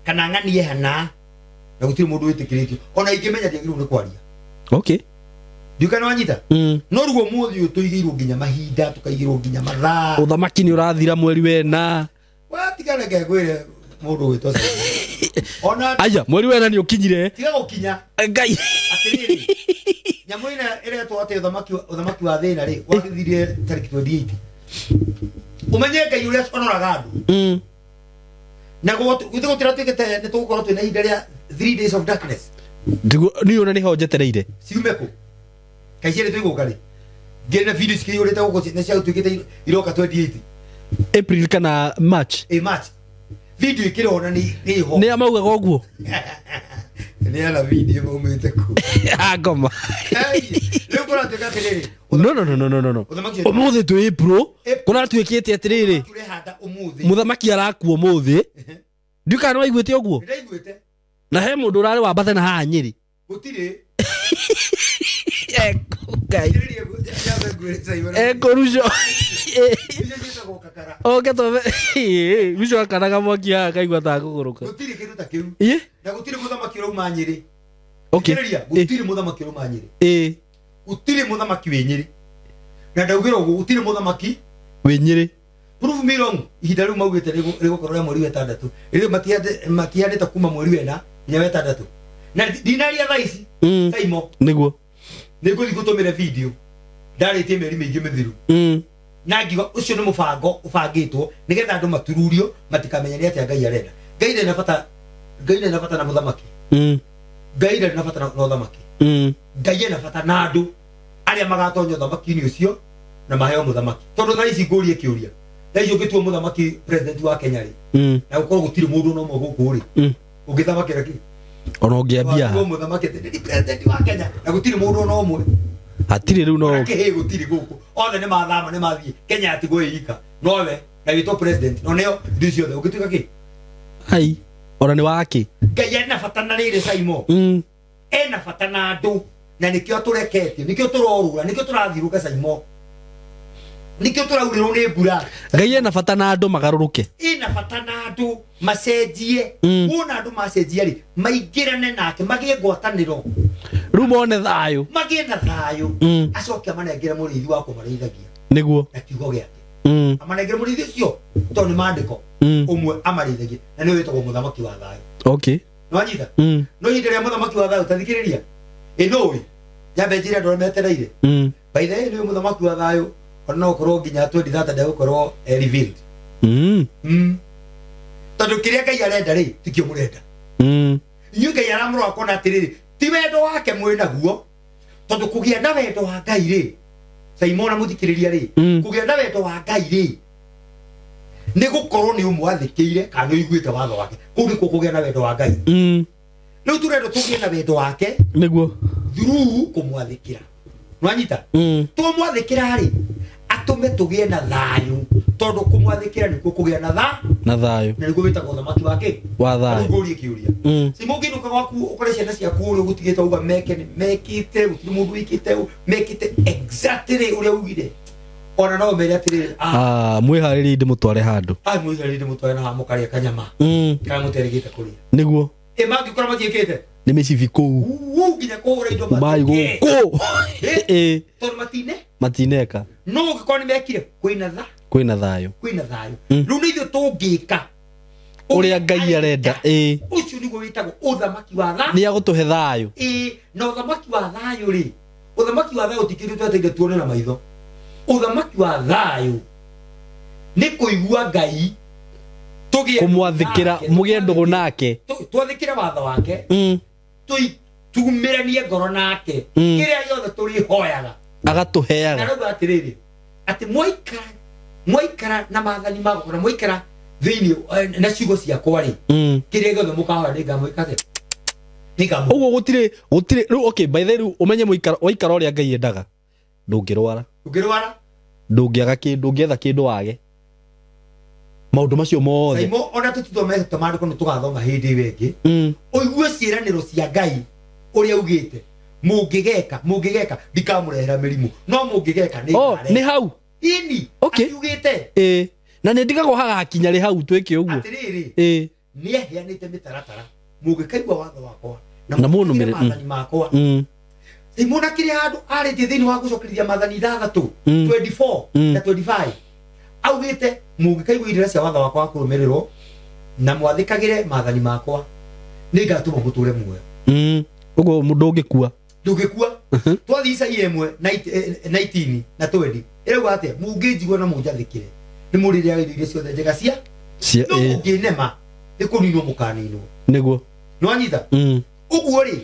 kana ng'anie hana na gutire mundu witikiritio ona ingimenya ndiagirwo ni kwaria ndikana wanyita no rugo muthi uyu tuigirwo nginya mahinda tukaigirwo nginya mathaa uthamaki ni urathira mweri wena watigana ngegwire mundu gwitwo ona aya mweri wena ni ukinyire tiga gukinya ngai atiriri nyamu ina iretwo ati uthamaki wa thina ri wathire tariki 28 umenye ngai uria onoraga andu na gutira twikete ni tugukorwo twina ihinda ria 3 days of darkness ni ona ni ho njetereire ciume ku kaicire tuiguka ri ngena video cikiyurite guko ne cia twikite iroka 28 April kana March March video ikirona ni ho ni amaugaga uguo ni ala video maumite ku ngoma leo kora tukatiriri no umuthi tu April kuna twikite atiriri turehanda umuthi muthamaki arakuo muthi ndikana waiguite uguo ndaiguite na he mundu urari wa bathe na haha Nyeri gutire ngai korusho to bisho akanaga mwaki ha kaigua ta kuguruka gutire kindu ta kiu na gutire muthamaki urauma Nyeri gutire muthamaki urauma Nyeri gutire muthamaki wi Nyeri na ndaugira uguo gutire muthamaki wi Nyeri prove me wrong ihinda riu maugite rigukorwo ria mweri wa 6 riu matiandite kuma mweri wena nya wa 6 na dinaria thaisi Simon niguo niguthi gutumire video ndaritie meri mingi mithiru na ngiuga ucio ni mubango ubangitwo nigetha andu matururio matikamenya ni atia ngai arenda gaire na bata na muthamaki gaire na bata na muthamaki gaire na bata na andu aria magatonyo thamaki ni ucio na maheo muthamaki tondu tha ici ngurie kiuria tha ici ungitua muthamaki president wa Kenya ri na ukorwo gutiri mundu no mo guku ri ungithamakira ki ona ungiambia muthamaki ni president wa Kenya na gutiri mundu no mwe atiri riu no ke gutiri guku othe ni mathama ni mathie Kenya atigwe ika nowe na wito president no neo ndicio the ungituka ki ai ona ni waki Ngai ena bata na riri Saimo ena bata na andu na nikio turekete nikio turorura nikio turathiruka Saimo nikio turaurirwo ni mbura Ngai ena bata na andu magaruruke ena bata na andu macenjie wona andu macenjie ri maingirane nake magie ngwataniro riu mone thayo magie na thayo acoke manengere murithi wa kumareithagia niguo na kiugo giake amanengere murithi ucio to ni mandiko umwe amareithagie na ni witagwo muthamaki wa thayo okay no nyita no hinde ria muthamaki wa thayo tathikiriria ino nyambe njira ndo metereire by the way ni muthamaki wa thayo ona ukorwo nginya 2030 ndegũkorwo revealed tondu kiria Ngai arenda ri tikio murenda inyuĩ Ngai aramũrora akona atiriri ti wendo wake mwĩnaguo tondu kugia na wendo wa Ngai ri Simona muthikiriria ri kugia na wendo wa Ngai ri ni gukorwo ni umwathikĩire kana ũiguĩte watho wake kũu nĩkuo kũgĩa na wendo wa Ngai rĩu tũrenda tũgĩe na wendo wake nĩguo through kũmwathĩkĩra nwanyita tũmwathĩkĩra rĩ atume tũgĩe na thayũ tondu kũmwathĩkĩra nĩkuo kũgĩa na thayũ na nĩguo wĩtagwo ũthamaki wake wa thayũ ngũrie kĩũria si mũngĩinũka gwaku ũkore ciana ciaku ũrĩa gũtigĩte uga meke nĩ mekĩte gũtirĩ mũndũ wĩkĩte mekĩte exactly ũrĩa ugire ona no mere atiriri mwihariri ndimutware handu mwihariri ndimutware na mukaria kanyama kana muteregete kuria niguo mangikora matiekete ni micibi kuu nginya kuhura indo mai guku tondu matineka no ngikora ni mekire kwina thayo riu ni ithuĩ tũngĩka uria Ngai arenda ucio niguo wĩtagwo ũthamaki wa thayo ni agũtũhe thayo na ũthamaki wa thayo ri ũthamaki wa thayo tikĩrĩ tweteire tuone na maitho ũthamaki wa thayũ nĩ kũigua Ngai tũgĩe kũmwathĩkĩra mũgĩe ndũgũ nake twathĩkĩre watho wake tuumĩranie ngoro nake kĩrĩa gĩothe tũrĩhoyaga agatũheaga na rĩu atĩrĩrĩ atĩ mwaikara na maathani magũkora mwaikara thĩinĩ na ciugo ciakwa rĩ kĩrĩa gĩothe mũkahoya nĩngamwĩka atĩa ũguo gũtirĩ rĩu okay by the rĩu ũmenye waikara ũrĩa Ngai endaga ndũngĩrwara ndũngĩaga kĩndũ ũngĩetha kĩndũ wage maũndũ macio mothe Saimo ona tũtithomete maandĩko nĩ tũgathoma hĩndĩ ĩyo ĩngĩ ũigue ciĩranĩro cia Ngai ũrĩa ugĩte mũngĩgeka ndikamũrehera mĩrimũ no mũngĩgeka nĩ hau ini ugĩte na nĩ ndigagwo hagakinya rĩ hau twĩke ũguo atĩrĩrĩ nĩ aheanĩte mĩtaratara mũngĩkaigua watho wakwa na mũnũmĩrĩre maathani makwa Simona kĩrĩa handũ arĩtie thĩinĩ wa gũcokerithia maathani 6 24 na 25 augĩte mũngĩkaigua irĩra cia watho wakwa wa kũrũmĩrĩrwo na mwathĩkagĩre maathani makwa nĩngatũma mũtũre muoyo ũguo ndũngĩkua twathiĩ Isaia 1:19 na 20 ĩrauga atĩa mũngĩnjigua na mũnjathĩkĩre nĩ mũrĩrĩaga irio iria ciothe njega cia no mũngĩnema nĩ kũninwo mũkaninwo nĩguo nĩwanyita ũguo rĩ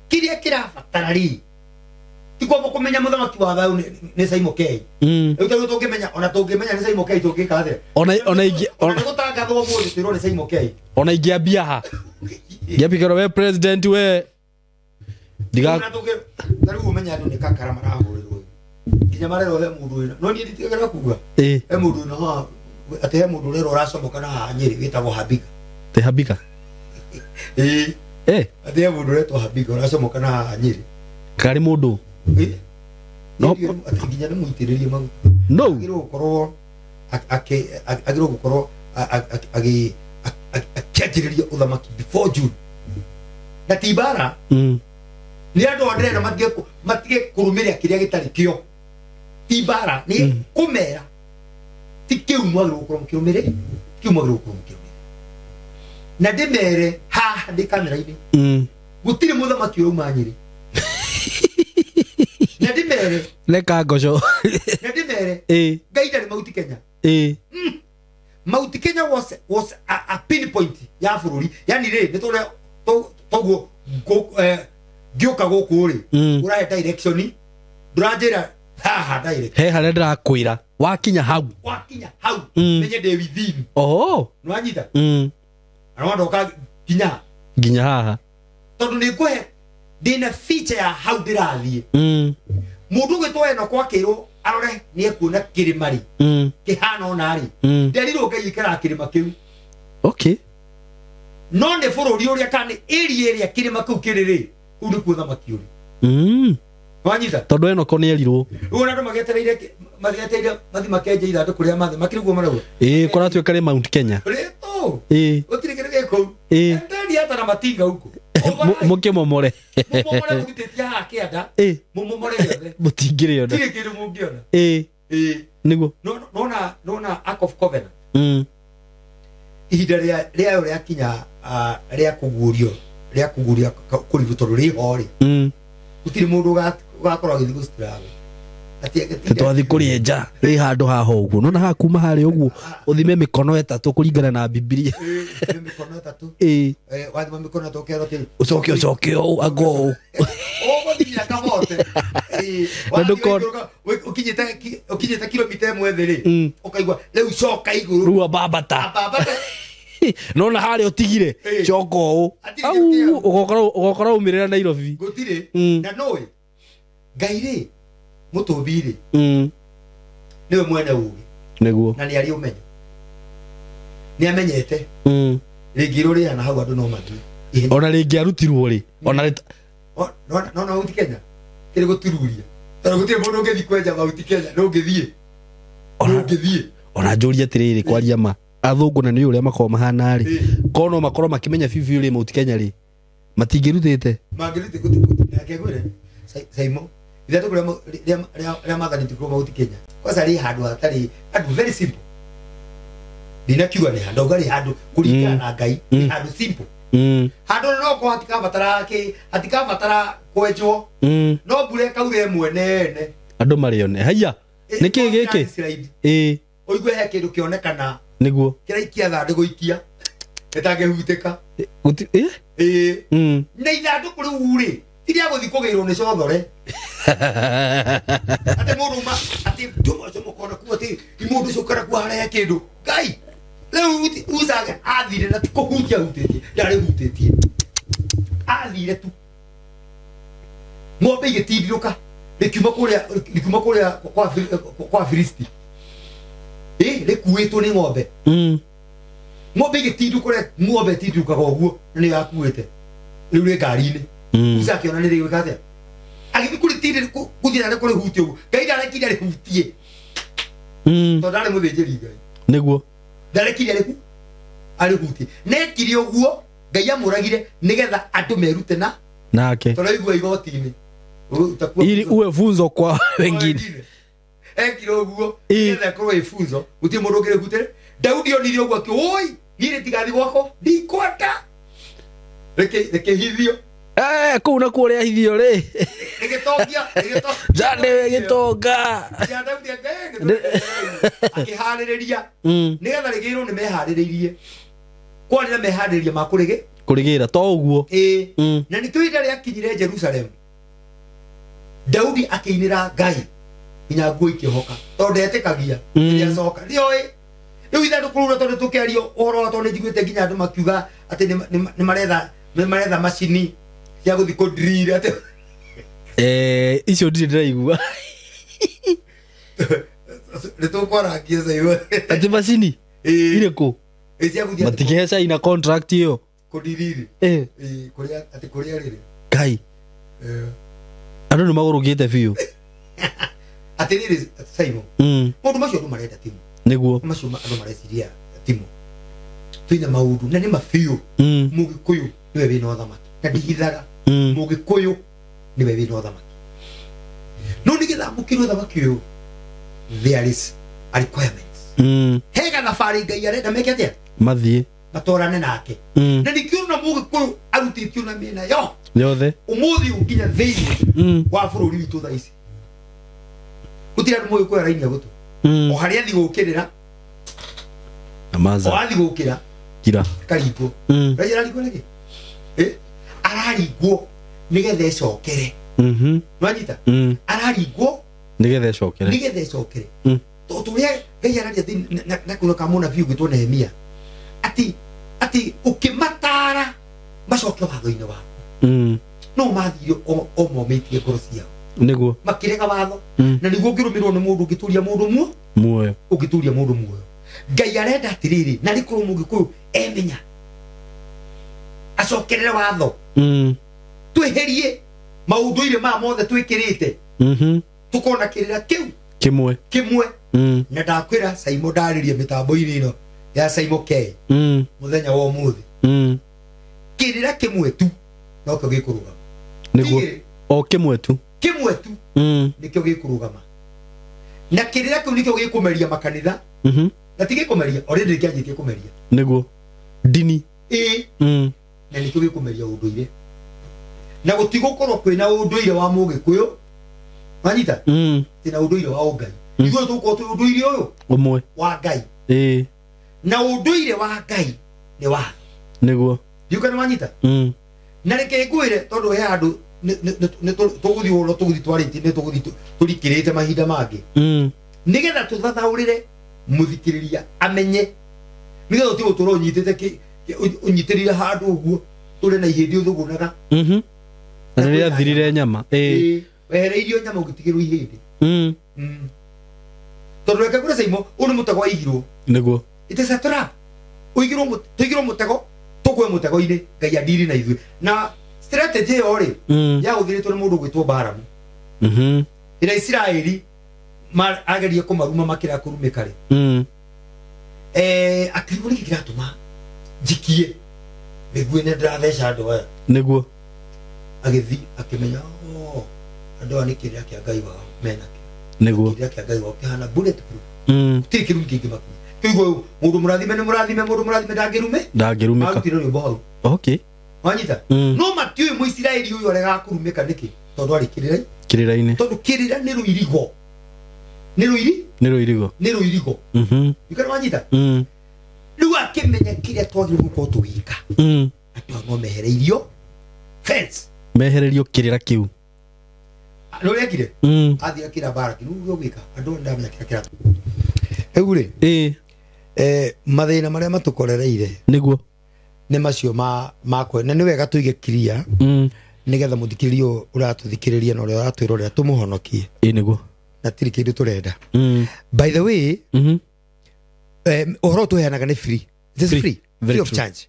kĩrĩa kĩrabatara rĩ tikwamba kumenya muthamaki wa thayũ nĩ Saimo K rĩu tũngĩmenya ona tũngĩmenya nĩ Saimo K tũngĩka atĩa ona gũtangathwo mũthĩ twĩrwo nĩ Saimo K ona ingĩambia ha ngĩambia we president we ndiga rĩu ũmenya andũ nĩ kakara marahũrĩrwo nginya marerwo he mũndũ wĩna no niĩ nditigagĩra kuga he mũndũ wĩna haha atĩ he mũndũ ũrerwo ũracomoka na haha Nyĩrĩ wĩtagwo Habiga atĩ he mũndũ ũretwo Habiga ũracomoka na haha Nyĩrĩ karĩ mũndũ no nginya nĩ mũitĩrĩrie maguta no agĩrwo gũkorwo akĩanjĩrĩria ũthamaki before June na ti mbara nĩ andũ ndĩrenda matige kũrũmĩrĩra kĩrĩa gĩtarĩ kĩo ti mbara nĩ kũmera ti kĩu mwagĩrĩirwo gũkorwo mũkĩrũmĩrĩra kĩu mwagĩrĩirwo gũkorwo mũkĩrũmĩrĩra na ndĩmere haha ndĩ kamera-inĩ gũtirĩ mũthamaki ũrauma Nyĩrĩ na ndĩmere leka ngoco na ndĩmere Ngai ndarĩ mauti Kenya Mount Kenya was a pinpoint ya bururi yani ri ni tore toguo gioka goku ri urahe direction ndurajira haha direct he hare ndirakwira wakinya hau menye de within nwanyita arondoka ginya haha tondu ni kuhe dina feature ya hau ndirathie mundu gwitwa eno kwa kiro arore ni ekuona kirimari kihana onari nderirwo ngayikira kirima kiu okay no ne bururi uria kana area kirima kiu kiriri uri kuotha makiuri wanyita tondu eno ko ni erirwo uona ndo magetereire mathi makenje ithandu kuria mathe makiriguo marauga kora tuwe kare Mount Kenya reto utire kire geko ndani hata na matinga huko mukimomore mugitetia hakianda mumomore yothe mutingire ona tire kindu mungiona niguo nona Ark of Covenant ihinda ria uria kinya ria kuguria kuriruto ruri hori utire mundu gakorwo agithii gustrago twathi kurienja ri handu haha uguo nona ha kuma hari uguo uthime mikono etatu kuringana na Biblia mikono etatu wathima mikono etatu kero ti ucoke ago ogothimia kabote ukinyita kilomita imwe thiri ukaigua riu coka iguru rua babata nona hari utigire coko au ugokora umirira Nairobi gutire na noe ngaire mutumbiri niwe mwene ugi niguo na ni ari umenyo ni amenyete ringiru ri ana hau andu no mathi ona ringi arutirwo ri ona no Mount Kenya kiri gutiruria tara gutire mundu ngethi kwenja Mount Kenya no ngethie ona njuria atiriri kwaria ma athungu na ni uria makoma mahana ri kono makoro makimenya bibi uri Mount Kenya ri matingirutite ngegwire saimo ila tu kuria mathani tikuru Mount Kenya kwanza ri handu hatari handu very simple dina kiwa ni handu gari handu kuringana na ngai handu simple handu no ko hatika batara kwenjwo no bure kaure mwenene andu marione haya niki giki oigwe he kindu kionekana niguo kiraikia thandu guikia etangehuteka na ithandu kuri uri iria guthi kugirwo ni cothore ate mundu ma ate nduma como kona ku ate imundu cukara ku hara kindu ngai leu uzaga athire na tukuhutia hutetie ndari hutetie athire tu ng'ombe igitindiruka rikuma kuria kwa Filisti rikuitwo ni ng'ombe ng'ombe igitindu kuria ng'ombe tindukaga uguo na ni yakuite riu ri ngari-ini uzakiona ni riwika atia agithi kuritindire kuthira kuri hutie uguo ngai ndarekire ari hutie to ndari muthinjiri ngai niguo ndarekire ari hutie nekire uguo ngai amuragire nigetha andu merute nake turaigua igoti-ini ili uwe funzo kwa wengine ekire uguo nigetha korwo ifunzo gutie mundu ngire hutere Daudi onire uguo ki oi ngire tigathi gwako ndikwenda reke hithio kuna kuria hithio ri igitongia jande gitonga Daudi akihaririria nigetha rigirwo ni mehariririe kwani na mehaririria kurigira to uguo na ni tuida ria kinyire Jerusalem Daudi akiinira ngai inya ngui kihoka tondu etikagia iria coka rioi riu ithandu kurura tondu tukiario uhoro tondu njiguite nginya andu makiuga ati ni maretha macini cia guthi kudrira ati icio ndire ndiraigua nitukwaragia saiwa ati macini iriku matigeca ina contract iyo kudiriri kuria riri kai andu ni magurugite biu ati riri saimo mundu macio andu marenda timu niguo macio andu mareciria timu twina maundu na ni mafiu mugikuyu niwe wina uthamaki na ndigithaga mugikuyu niwe wina uthamaki no nigetha mukirwo uthamaki uyu there is a requirements hega thabari ngai arenda meke atia mathie matorane nake na nikiona mugikuyu arutitio na mina yothe umuthi ukinya thiini wa bururi witu tha ici gutira andu mugikuyu arainia gutu o haria thi gukirira amaza wathi gukira kira karingo raja raringo niki araringo nigethe icokere nwanyita araringo nigethe icokere to turia Ngai araria na kuno kamona view gitwo Nehemia ati ukimatara macoke watho-inĩ waku no mathire o mometie ngoro ciao niguo makirega watho na niguo ngirumirwo ni mundu ngituria mundu muoyo ungituria mundu muoyo Ngai arenda atiriri na rikuru mugikuyu emenya acokerere watho tweherie maundu-ire ma mothe twikirite tukona kirira kiu kimwe na ndakwira Simon ndaririe mitambo-ini ino ya Simon K muthenya wa umuthi kirira kimwe tu no kio gikurugama niguo o kimwe tu nikio gikurugama na kirira kiu nikio gikumeria makanitha na tigikumeria already kianjitie kumeria niguo dini na nikio gikumeria unduire na gutigokorwo kwina unduire wa mugikuyu manyita tina unduire wa Ngai igwe tuko tu unduire uyu umwe wa Ngai na unduire wa Ngai ni wa niguo yuko manyita na reke ngwire tondu he andu ne tuguthi ulo tuguthi twariti ne tuguthi turikirite mahinda mangi nigetha tuthathaurire muthikiriria amenye nigetha tigo turonyitite unyitirire handu uguo turi na ihindi uthugunaga na riria thirire nyama wehereirio nyama ugitigirwo ihindi tondu reke ngwire Simon uni mutego igirwo niguo it is a trap tuigirwo mutego tukwe mutego-ini Ngai adiri na ithuĩ na strategy yo ri ya guthiritwo ni mundu gwitwo Balamu ira Israeli ageria kumaruma makira kurumika ri akirigwo niki kiratuma njikie miguu ne ndiratheca andu aya niguo agithi akimenya andu aya ni kiria kia Ngai wao menake niguo kiria kia Ngai wao kihana bulletproof ti kirumu kingi makini kiguo mundu murathime ni murathime mundu murathime ndangirumika agutire rwimbo hau okay wanyita no matiui muisiraeli uyu arega kurumika niki tondu ari kirira-ini tondu kirira ni ruirigo ikara wanyita riu akimenya kiria twagirwo gukorwo tuwika andu no mehereirio fence mehererio kirira kiu no yekire athia kira Baraki riu gwika andu ndamenya kira riu ri mathina maria matukorereire niguo ne macio makwe na ni wega tuige kiria nigetha muthikiririo uratuthikiriria na uria atwirorera tumuhonokie niguo na tiri kindu turenda by the way ohoro tuheanaga ni free this is free of charge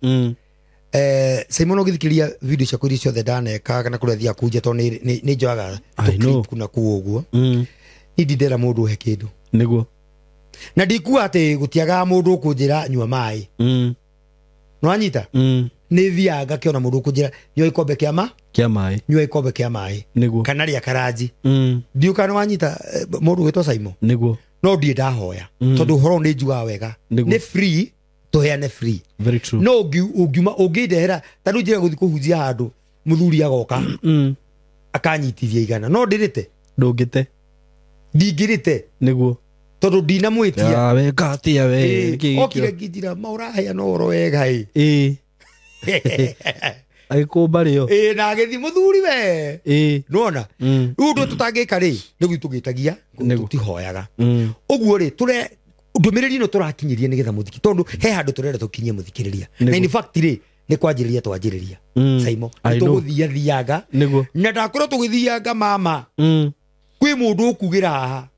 Simon ogithikiriria video cia kwiri ciothe ndaneka kana kuria thia kunja to ni njoaga kuna kuuguo ni ndindera mundu he kindu niguo na ndikua ati gutiaga mundu kunjira nyua mai no anyita ni thianga kiona mundu kunjira nyua ikombe kia mai nyua ikombe kia mai niguo kana ria karaji ndiuka no anyita mundu gwitwo Simon niguo no ndie ndahoya tondu horo ni njua wega ni free tuheane free very true no ungiuma ungindehera tanu njira guthi kuhunjia handu muthuri agoka akanyitithia igana no ndirite ndungite ndingirite niguo tondu ndina mwitia we gatia we okire ngijira maurahea no oro wega agikumba rio na agithi muthuri we nona riu ndu tutangika ri nigu tugitagia tutihoyaga uguo ri ture ndumiriri no turakinyiria nigetha muthiki tondu he handu turenda tukinyie muthikiriria na in fact ri ni kwanjiriria twajiriria Simon tuguthia thiaga na ndakorwo tugithianga mama kwi mundu ukugira haha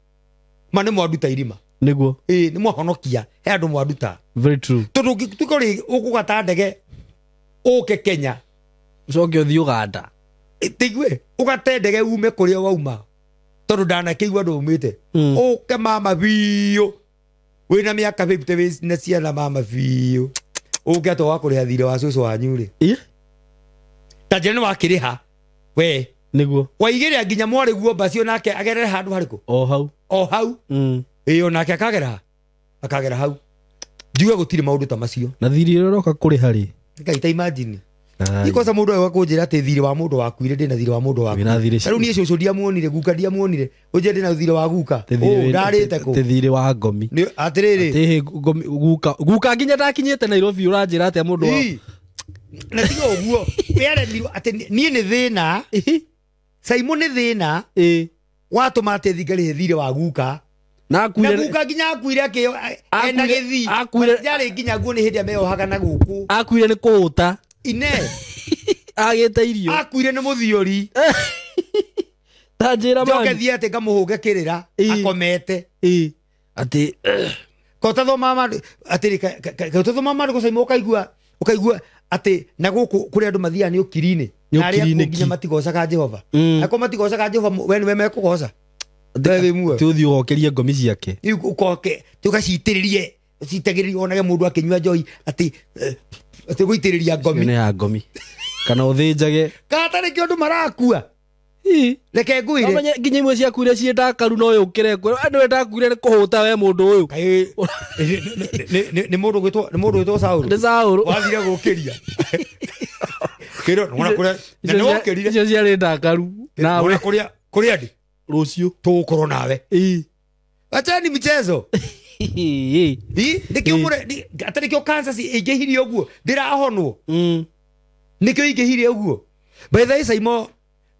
mane mwanduta irima niguo ni mwahonokia he andu mwanduta very true tondu tukori ukugata ndege uke Kenya ucoke uthi Uganda tigwe ugate ndege ume kuria wauma tondu ndanakiigua ndumite uke mama biyo wina miaka 50 na ciana mama biyo uke ato wakuriha thire wa cucu wanyu ri tajene wakiriha we niguo waigiria nginya mwari guo bacio nake agerere handu hariku o hau iyo nake akagera hau ndiuga gutire maundu ta macio na thiri roka kuri hari ngaita imagine ikosa mundu wa kunjira ati thire wa mundu wakuire ndina thire wa mundu waku riu nie cucu ndiamuonire guka ndiamuonire unje ndina thire wa guka ndarite ku thire wa ngomi ni atiriri guka nginya ndakinyete Nairobi uranjira ati mundu na tiga uguo pere miru ati nie ni thina Simon ni thina watu mate thigari thire wa guka na guka nginya akuire akio ena githi akuire yari nginya guo ni hindi ameo haga na guku akuire ni kuuta ine agete irio akuire ni muthiori tanjira mani joke ate ngamuhuge kirira akomete ati kota thoma ma ati kota thoma ma ko Simon ukaigua ati na guku kuri andu mathia ni ukirine na aria nginya matigocaga Jehova ako matigocaga Jehova we ni mekugoca ti uthi ugokerie ngomi ciake ukoke tugacitiririe citagiririe onage mundu akinywa njoi ati guitiriria ngomi ni ya ngomi kana uthinjage katare kiondu marakua reke nguire amenye nginya imwe cia kuire cie ndakaru no yukire kwe andu ndakuire ni kuhuta we mundu uyu ni mundu gwitwo Saulu ni Saulu wathire gukiria kiro nona kuria na no kirire icio ciari ndakaru nawe kuria ndi rucio tukoro nawe achani michezo nikio mure atari kio cancer si ingehiri oguo ndirahonwo nikio ingehiri oguo by the way Simon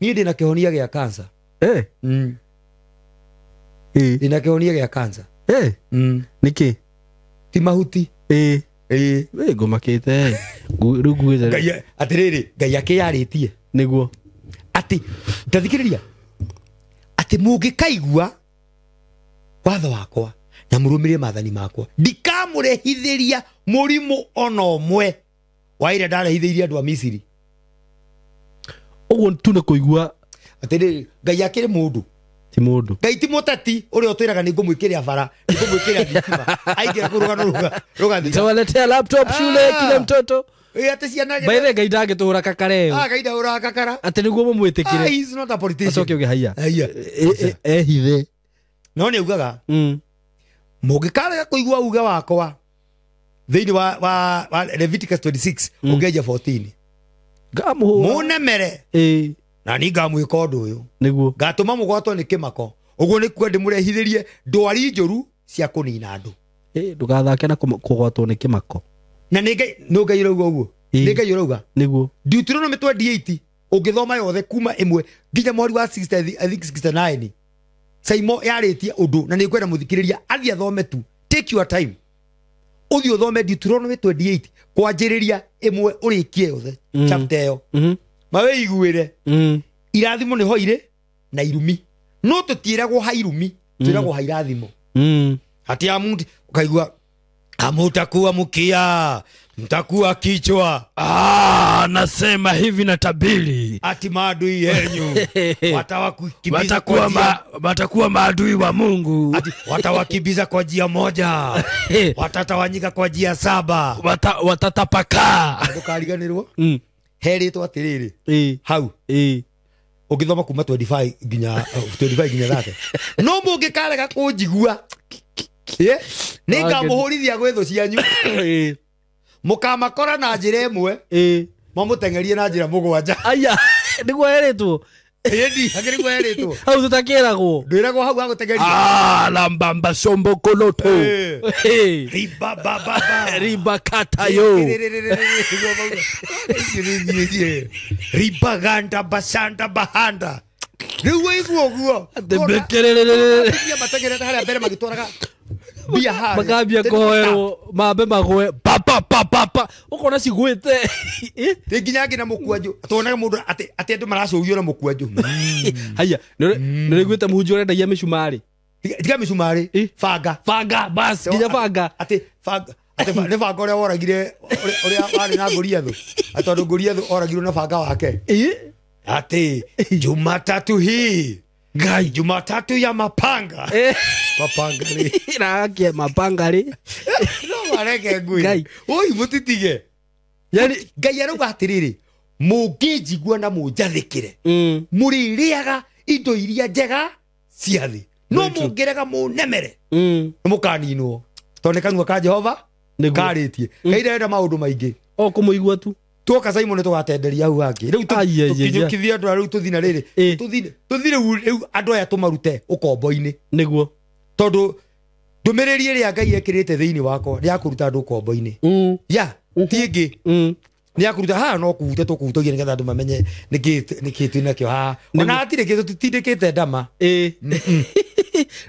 ni ndina kihonia gia cancer ndina kihonia gia cancer niki ti mahuti we ngomakite ruguize gaya atiriri gaya ke yaritie niguo ati ndathikiriria ati mungikaigua watho wakwa na murumirie mathani makwa ndikamurehithiria murimu ona omwe waire ndarehithiria andu a Misiri uguo tu na kuigua atiri ngai akiri mundu ti mundu ngai ti mutati uri otwiraga ni ngumwikiria bara ni ngumwikiria thitima aingira kurugana rugathi tawaletea laptop shule kile mtoto ati ciana baire ngai ndangituhura kakareo ngai ndahura kakara ati niguo mumwitikire he is not a politician acoke uge haya hithe no ni ugaga mungikaraga kuigua uge wakwa thiini wa Leviticus 26 ugeja 14 munemere na ni ngamwika undu uyu niguo ngatuma mugwatwo ni kimako uguo ni kwende murehithirie ndwari njoru cia kunina andu ndugathake na kugwatwo ni kimako na ni ngai no ngai rauga uguo ni ngai rauga niguo Deuteronomy 28 ungithoma yothe kuma imwe nginya mweri wa 60 I think 69 Simon yaritie undu na ni kwenda muthikiriria athia thome tu take your time uthi uthome Deuteronomy 28 kwanjiriria imwe urikie yothe chapter yo mawe iguire irathimo ni hoire na irumi no tutiragwo ha irumi tutiragwo ha irathimo hati amundi ukaigua amutakuwa mkia mtakuwa kichwa nasema hivi na tabiri ati maadui yenyu watawakimbiza watakuwa maadui wa Mungu ati watawakimbiza kwa njia moja watatawanyika kwa njia 7 watatapaka ndukariganirwo heritwo atiriri hau ungithoma kuma 25 nginya 30 no mungikarega kunjigua ni ngamuhurithia gwithu cianyu mukamakora na njira imwe mamutengerie na njira mugwanja aya niguo eritwo indi agirigwo eritwo hau tutakiragwo ndwiragwo hau agutengeria lambamba sombo koloto riba katayo riba ganda basanda bahanda riwe iguo guo bekerere matengerera haria mbere magitwaraga bia ha magambia kuhoerwo mambe magwe papa ukona cigwite nginya ngina mukwanju tuonaga mundu ati andu maracugio na mukwanju haya niriguite muhunjia urendagia micumari tiga micumari fanga bas nginya fanga ati ne fanga uria woragire uria wari na Goliathu atondu Goliathu oragirwo na fanga wake ati Jumatatu hii gai Jumatatu ya mapanga mapanga ri irakia mapanga ri no wareke ngui gai oi mutitige yani gai arauga atiriri mungijigua na munjathikire muririaga indo iria njega ciathi no mungirega munemere mukaninwo tonde kanwa ka Jehova karitie kairenda maundu maingi o kumuigua tu tuoka Simon ne tugatenderia hau hangi riu tukinyukithia andu riu tuthina riri tuthire riu andu aya tumarute ukombo-ini niguo tondu ndumiriri ria Ngai ekirite thiini wakwa ni akuruta andu ukombo-ini ya tiingi ni akuruta ha no kuhute tukuhutagia nigetha andu mamenye niki twina kio ha ona atire kitu tutindikite ndama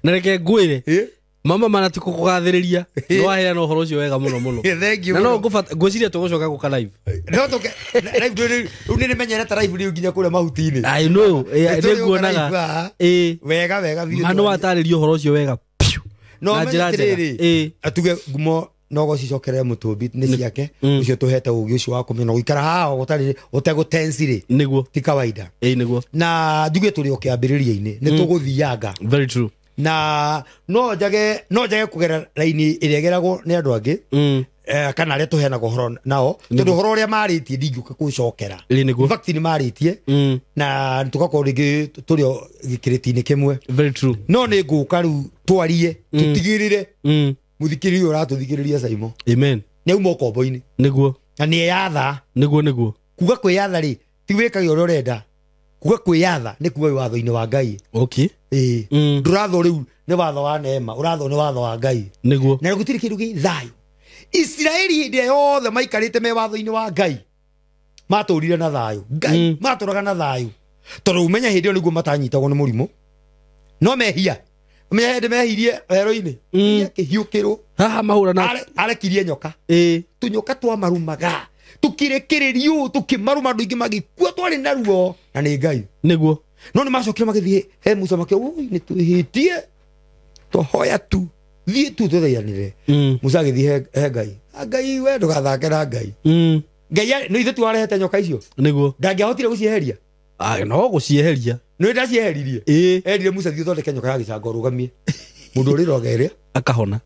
na reke ngwire mama mana tikukugathiriria no ahera no horo ucio wega muno thank you na no ngwiciria tugucoka guka live no toke live ni menyereta live ni nginya kule mahuti-ini I know niguonaga wega mano ataririo horo ucio wega no menyerere atuge ngumo nogo cicokere mutumbi ni ciake ucio tuhete ugi ucio wa kumena guikara ha gutari utego tensiri niguo ti kawaida niguo na nduge turi o kiambiriria-ini ni tuguthianga very true na no jage kugera raini iregeragwo ni andu angi kana aria tuheanaga horo nao tondu horo uria maritie ndingiuka kucokera in fact ni maritie na tugakorwo ringi turi gikiriti-ini kimwe very true no ni nguka riu twarie tutigirire muthikiririo uratuthikiriria Simon amen ni uma ukombo-ini niguo na ni yatha niguo kuga kwiyatha ri ti wikaga uria urenda kuga kwiyatha ni kuga watho-ini wa Ngai okay nduratho riu ni watho wa neema uratho ni watho wa Ngai niguo na gutiri kindu gi thayu Israeli ndi yothe maikarite me watho-ini wa Ngai maturire na thayu Ngai maturaga na thayu tondu umenya hindi o niguo matanyitagwo ni murimu no mehia umenya hindi mehirie wero-ini kihiukiro haha mahura na arekirie nyoka tunyoka twa marumaga tukirekeririo tukimaruma andu ingi magikua twari na ruo na ni Ngai niguo no ni macokire magithie he Musa makio ui ni tuhitie tohoya tu thie tu tuthaianire Musa agithie he Ngai we ndugathake na Ngai Ngai no ithe tu arehete nyoka icio niguo ndangihotire gucieheria no gucieheria no ndacieheririe erire Musa thie thondeke nyoka ya gicango rugamie mundu uri rogeria akahona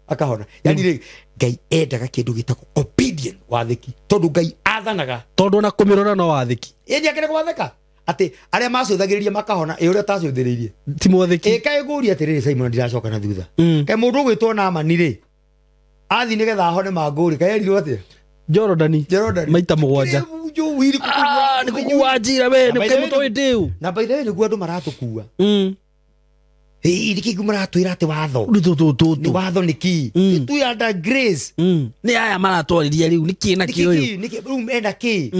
yani ri Ngai endaga kindu gitako obedient wathiki tondu Ngai athanaga tondu na kumirora no wathiki yendi akire kwatheka ati aria macuthagiriria makahona uria tacuthiririe ti mwathiki kae nguri atiriri Simon ndiracoka na thutha kae mundu gwitwo Naamani ri athi nigetha ahone manguri kae erirwo atia Jordan maita mugwanja ni kukuwanjira we ni kemutoe ndiu na by the way niguo andu maratukua iriki gumaratwira ati watho ni watho niki tu ya under grace ni aya maratwariria riu niki na ki uyu niki room enda ki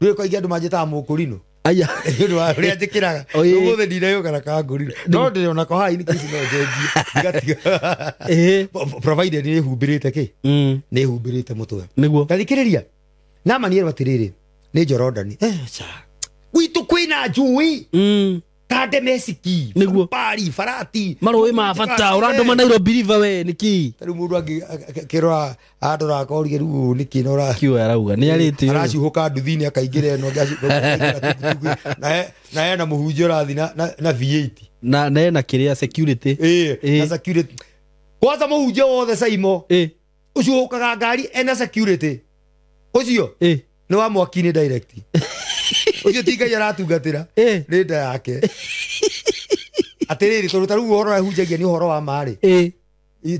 riu ko igia andu manjita mukurino aya ndu wa ria njikiraga umuthe ndinayo kana kangurino no ndiriona ko hai niki no jengi ngatiga provided ni humbirite ki ni humbirite mutwe niguo tathikiriria Naamani erwa tiriri ni Jordan cha gwitu kwina njui kande mesiki niguo pari farati maroi ma bata urandoma Nairobi river we niki tari mundu angi kirwa andora akorige riu niki nora kiwa arauga ni ariti aracihuka nduthini akaingira eno na ena muhunjio rathi na V8 na ena kiria security na security kwanza muhunjio wothe Saimo ucio ukaga ngari ena security ucio ni wa mwaki-ini direct ucio ti Ngai aratungatira ni nda yake atiriri tondu taru uhoro ahunjagia ni uhoro wa mari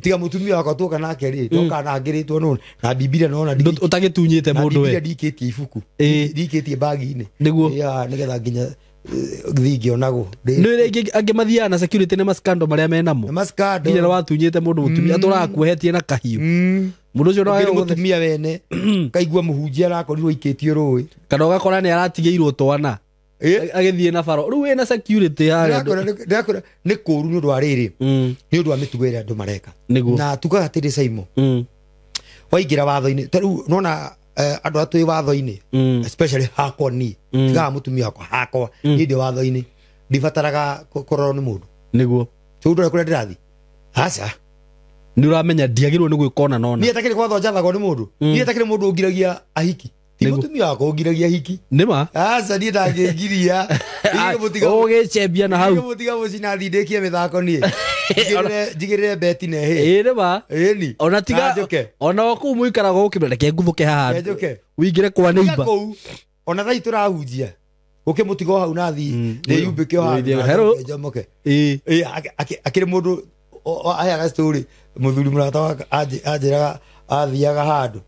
tiga mutumia wakwa tuka nake ri toka na ngiritwo no na Biblia no na utagitunyite mundu we ndikitie ibuku ndikitie bagi-ini niguo ya nigetha nginya thigi onago ni angimathia na security ni maskando maria menamo maskando nginya watunyite mundu mutumia aturakuhetie na kahiu mundu ucio no mutumia wene kaigua muhunjia arakorirwo ikitio rui kana ugakora ni aratigeirwo twana agithie na baro riu ena security ya ndakora ni kuru ni ndwa riri ni ndwa mitugo ira andu mareka na tukaga atiri Simon waingira watho-ini riu nona andu atwi watho-ini especially hakwa ni tiga mutumia wakwa hakwa ni ndi watho-ini ndibataraga kororo ni mundu niguo tundu kuri ndirathi aca ni uramenya ndiagirwo ni gwikona nona ni atakire kwatho njathagwo ni mundu ni atakire mundu ungiragia ahiki ti mutumia wako ungiragia hiki nima aca ni ndangigiria ugicembia na hau mutiga mucina thindikie mithako ni njigirire beti na he nima ni ona tiga ona waku muikaraga ukimreke nguthuke haha uingire kwa neighbor ona thai turahunjia ukimutiga hau na thi ni yumbike haha njomoke akire mundu ayaga story muthuri murata wake anjiraga athiaga handu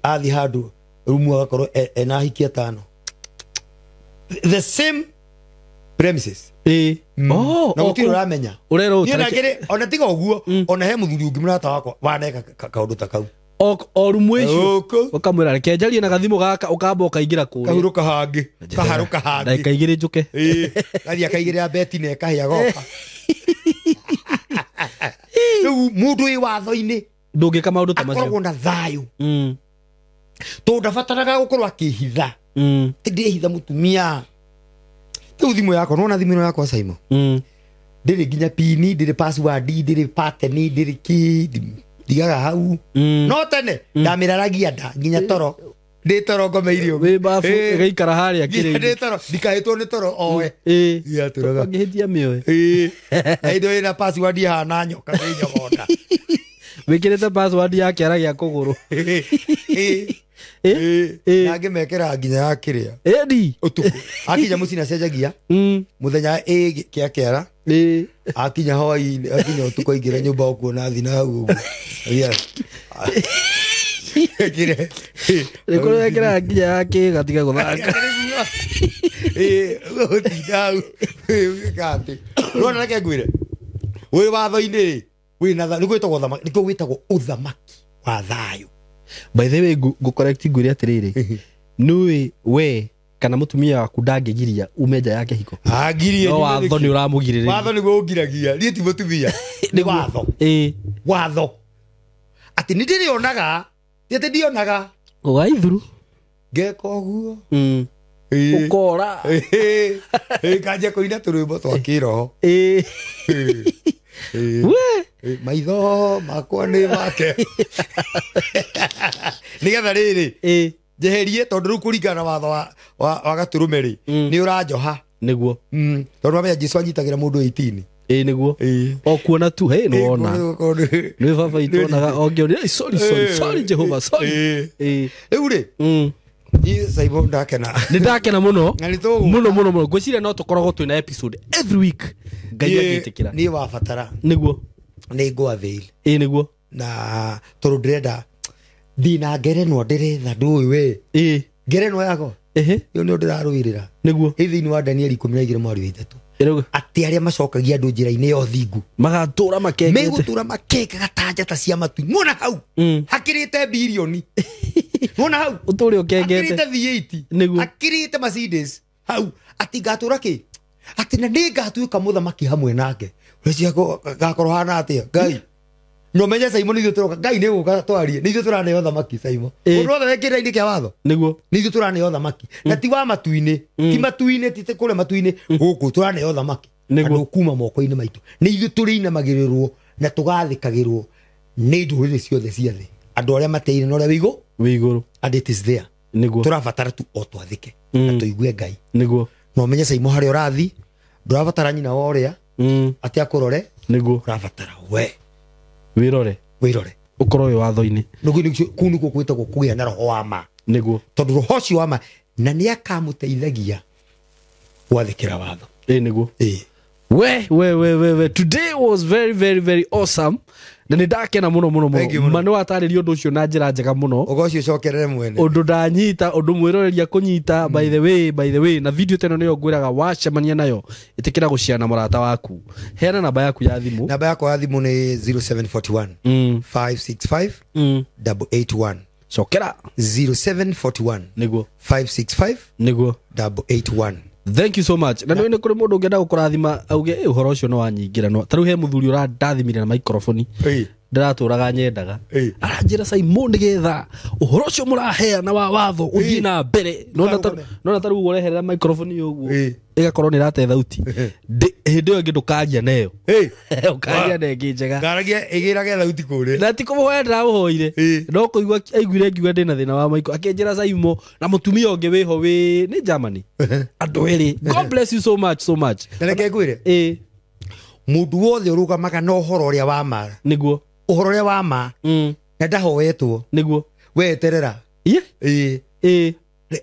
athi handu rumu agakorwo ena hikia tano the same premises oh na gutiro ramenya urero utareke ona tiga uguo ona he muthuri ungi murata wakwa waneka kaundu ta kau o rumu icio ukamwira reke njarie na gathimo gaka ukamba ukaingira kuri kahuruka hangi kaharuka hangi ndaika igire njuke gathi akaigire beti na kahia goka riu mundu wi watho-ini ndungika maundu ta macio akoragwo na thayu to ndabataraga gukorwo akihitha tindirihitha mutumia tu thimu yako nona thimu yako Simon ndiri nginya pini ndiri password ndiri pattern ndiri ki digaga hau no tene ndamiraragia nda nginya toro ndi toro ngomeirio we bafu gaikara haria kire ndi toro ndikahetwo ni toro owe ya turaga ngihitia mioe aido ina password ya hana nyoka ni nyogonda wikirite password yake aragia kuguru nage mekera nginya ya kiria edi utuku akinya mucina cenjagia muthenya kia kiara akinya hoi akinya utuku ingira nyumba okuona thina hau yes kire rekoro yakira nginya yake gatiga guthaka utidau gati rona nake ngwire we watho-ini we na ni gwitagwo thamaki ni gwitagwo uthamaki wa thayu. By the way go correct ngwire atiriri nui we kana mutumia waku ndangegiria umeja yake hiko agirie no watho ni uramugirire watho ni gungiragia ni ti mutumia ni watho watho ati ni ndirionaga ati ndionaga ugaithuru ngeko guo ukora kanje kuina turwimbo twa kiroho we maitho makwa ni make nigetha riri jeherie tondu ru kuringana watho wa gaturumeri ni urajoha niguo tondu amenya Jesu anyitagira mundu 18 niguo o kuona tu he no ona ni baba itonaga onge sorry Jehova sorry riu ri ni saibo ndakena ndakena muno muno gwicire no tukoragwo twina episode every week ngai agitikira ni wa fatara niguo ni ngwathil niguo na tondu ndirenda dina ngerenwo ndiretha nduyu we ngerenwo yako yo ni ndiraruirira niguo hithi wa Daniel 12 mwari 3 ati aria macokagia andu njira-ini yo thingu magatura makenge megutura makeke gatanja ta cia matu mona hau hakirite bilioni mona hau uturi ukengete hakirite V8 hakirite Mercedes hau ati gatura ki ati na ni gatuika muthamaki hamwe nake wecia gakorwo hana atia ngai no menye Simon ithu turoka ngai ni guka twarie ni ithu turane yo thamaki Simon undu wothe wekira-ini kia watho niguo ni ithu turane yo thamaki na ti wa matu-ini ti matu-ini ti kule matu-ini guku turane yo thamaki andu kuma moko-ini maitu ni ithu turina magirirwo na tugathikagirwo ni ndurire ciothe cia thi andu aria mateire na uria wiguru and it is there niguo turabatara tu o twathike na tuigue ngai niguo no menye Simon hari urathi ndurabatara nyina wa uria ati akurore niguo urabatara we wirore ukorwo wi watho-ini kunu gwitagwo kugia na roho wa ma niguo tondu roho cio wa ma na ni akamuteithagia gwathikira watho niguo we today was very awesome na ndakena muno manu ataririo undu ucio na njira njega muno ugocio cokerere mwene undu ndanyita undu mwiroreria kunyita by the way na video teno niyo ngwiraga wacemania nayo itikira guciana murata waku hena namba yaku ya thimu ni 0741 565 881 cokera 0741 niguo 565 niguo 881 thank you so much na ndio kuri mundu ngenda gukurathima auge uhoro ucio no wanyingira no taru he muthuri ura ndathimire na microphone ndiraturaga nyendaga aranjira Simon getha uhoro ucio muraheana wa watho uthii na mbere no taru ureherera microphone yoguo igakorwo ni rate thauti hindi yo ngidukagia nayo ukagia na njega ngaragia igirage thauti kure na ti kumuhoya ndiramuhoire no kuigua aiguire ngiuga ndina thina wa maiko akenjira Simon na mutumia ungi wiho wi ni Germany andu eri God bless you so much nake ngwire mundu wothe urugamaga no horo ria wa ma niguo uhoro ria wa ma na ndahoetwo niguo we eterera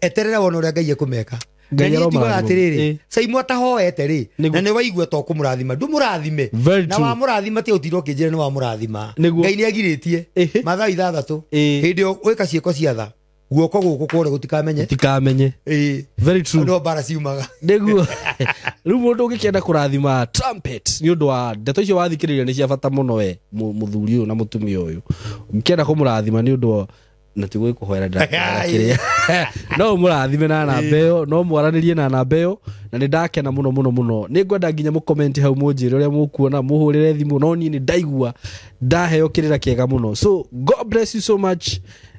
eterera wona uria ngai ekumeka ngai aroma atiriri Simon atahoete ri na ni waigua to kumurathima ndumurathime na wa murathima ti utiro kinjira ni wa murathima ngai ni agiritie mathaa 6 hindi wika cieko cia tha guoko guku kore gutikamenye very true no bara ciumaga niguo riu mundu ugikienda kurathima trumpet ni undu wa ndeto icio wathikiriria ni cia bata muno we muthuri uyu na mutumia uyu ukienda kumurathima ni undu na tigwe kuhoera ndakiria no murathime na namba iyo no mwaranirie na namba iyo na ni ndakena muno ni ngwenda nginya mu comment hau munjire uria mukuona muhurire thimu no ni ndaigua ndaheo kirira kiega muno so God bless you so much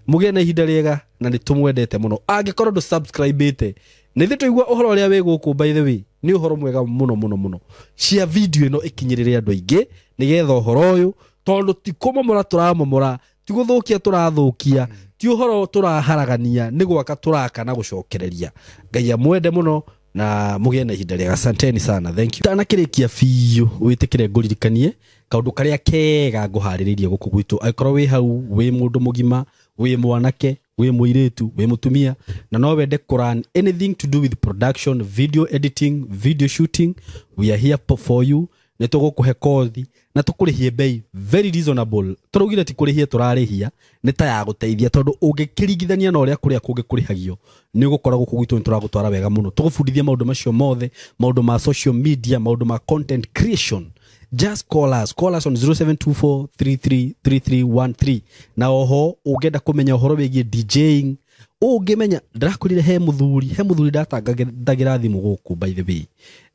mugie na ihinda riega na ni tumwendete muno angikorwo ndu subscribe ite ni thito igua uhoro uria we guku by the way ni uhoro mwega muno share video ino ikinyirire andu aingi nigetha uhoro uyu tondu tikomomora turamomora tiguthukia turathukia ti uhoro turaharagania ni gwaka turaka na gucokereria ngai amwende muno na mugie na ihinda riega asanteni sana thank you tanakirikia fiyo witikire nguririkanie kaundu karia kega nguhariririe guku gwitu aikorwo wi hau wi mundu mugima wi mwanake wi muiretu wi mutumia na no wende kuran anything to do with production video editing video shooting we are here for you ne tugukuhe kothi na tukurihie bei very reasonable turugire ti kurihia turarihia ni ta ya guteithia tondu ungikiringithania na uria kuria kungikurihagio ni gukora guku gwitu turagutwara wega muno tugufundithia maundu macio mothe maundu ma social media maundu ma content creation just call us on 0724333313 na oho ungenda kumenya uhoro wigie DJing ungimenya ndakurire he muthuri ndatangagira thimu guku by the way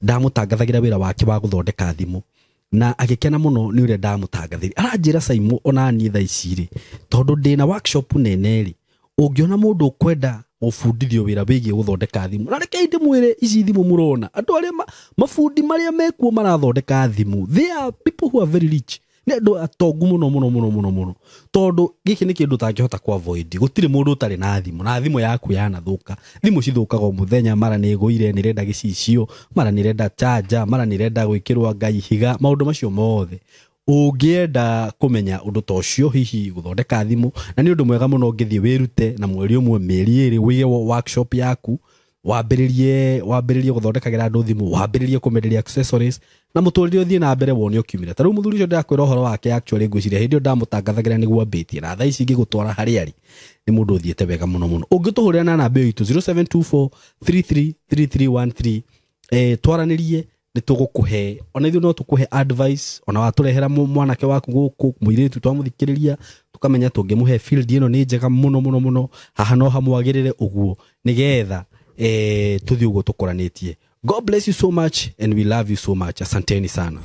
ndamutangathagira wira wake wa guthondeka thimu na agikena muno ni ure ndamutangathiri aranjira Saimo ona ni tha iciri tondu ndina workshop neneri ungiona mundu ukwenda ufundithio wira wigie guthondeka thimu na reke inde mwire ici thimu murona andu aria mafundi maria mekuo marathondeka thimu they are people who are very rich ne andu atongu muno tondu giki ni kindu tangihota ku avoid gutire mundu utari na thimu yaku yana thuka thimu cithukaga muthenya mara ni guire ni renda gicicio mara ni renda charger mara ni renda gwikirwa ngai higa maundu macio mothe ungienda kumenya undu tocio hihi guthondeka thimu na ni undu mwega muno ngithie wirute na mweri umwe meri iri wige workshop yaku wambiririe guthondekagira andu thimu wambiririe kumenderia accessories na muturire uthie na mbere woni ukiumira taru muthuri ucio ndakwira uhoro wake actually ngwiciria hindio ndamutangathagira niguo mbitie na thaa ici ngigutwara hari ari ni mundu uthiete wega muno ungituhurira na namba itu 0724333313 twaranirie ni tugukuhe ona ithu no tukuhe advice ona waturehera mwanake waku guku muiretu twamuthikiriria tukamenya tungimuhe field ino ni njega muno haha no hamwagirire uguo nigetha tuthi uguo tukoranitie. God bless you so much and we love you so much. Asanteni sana.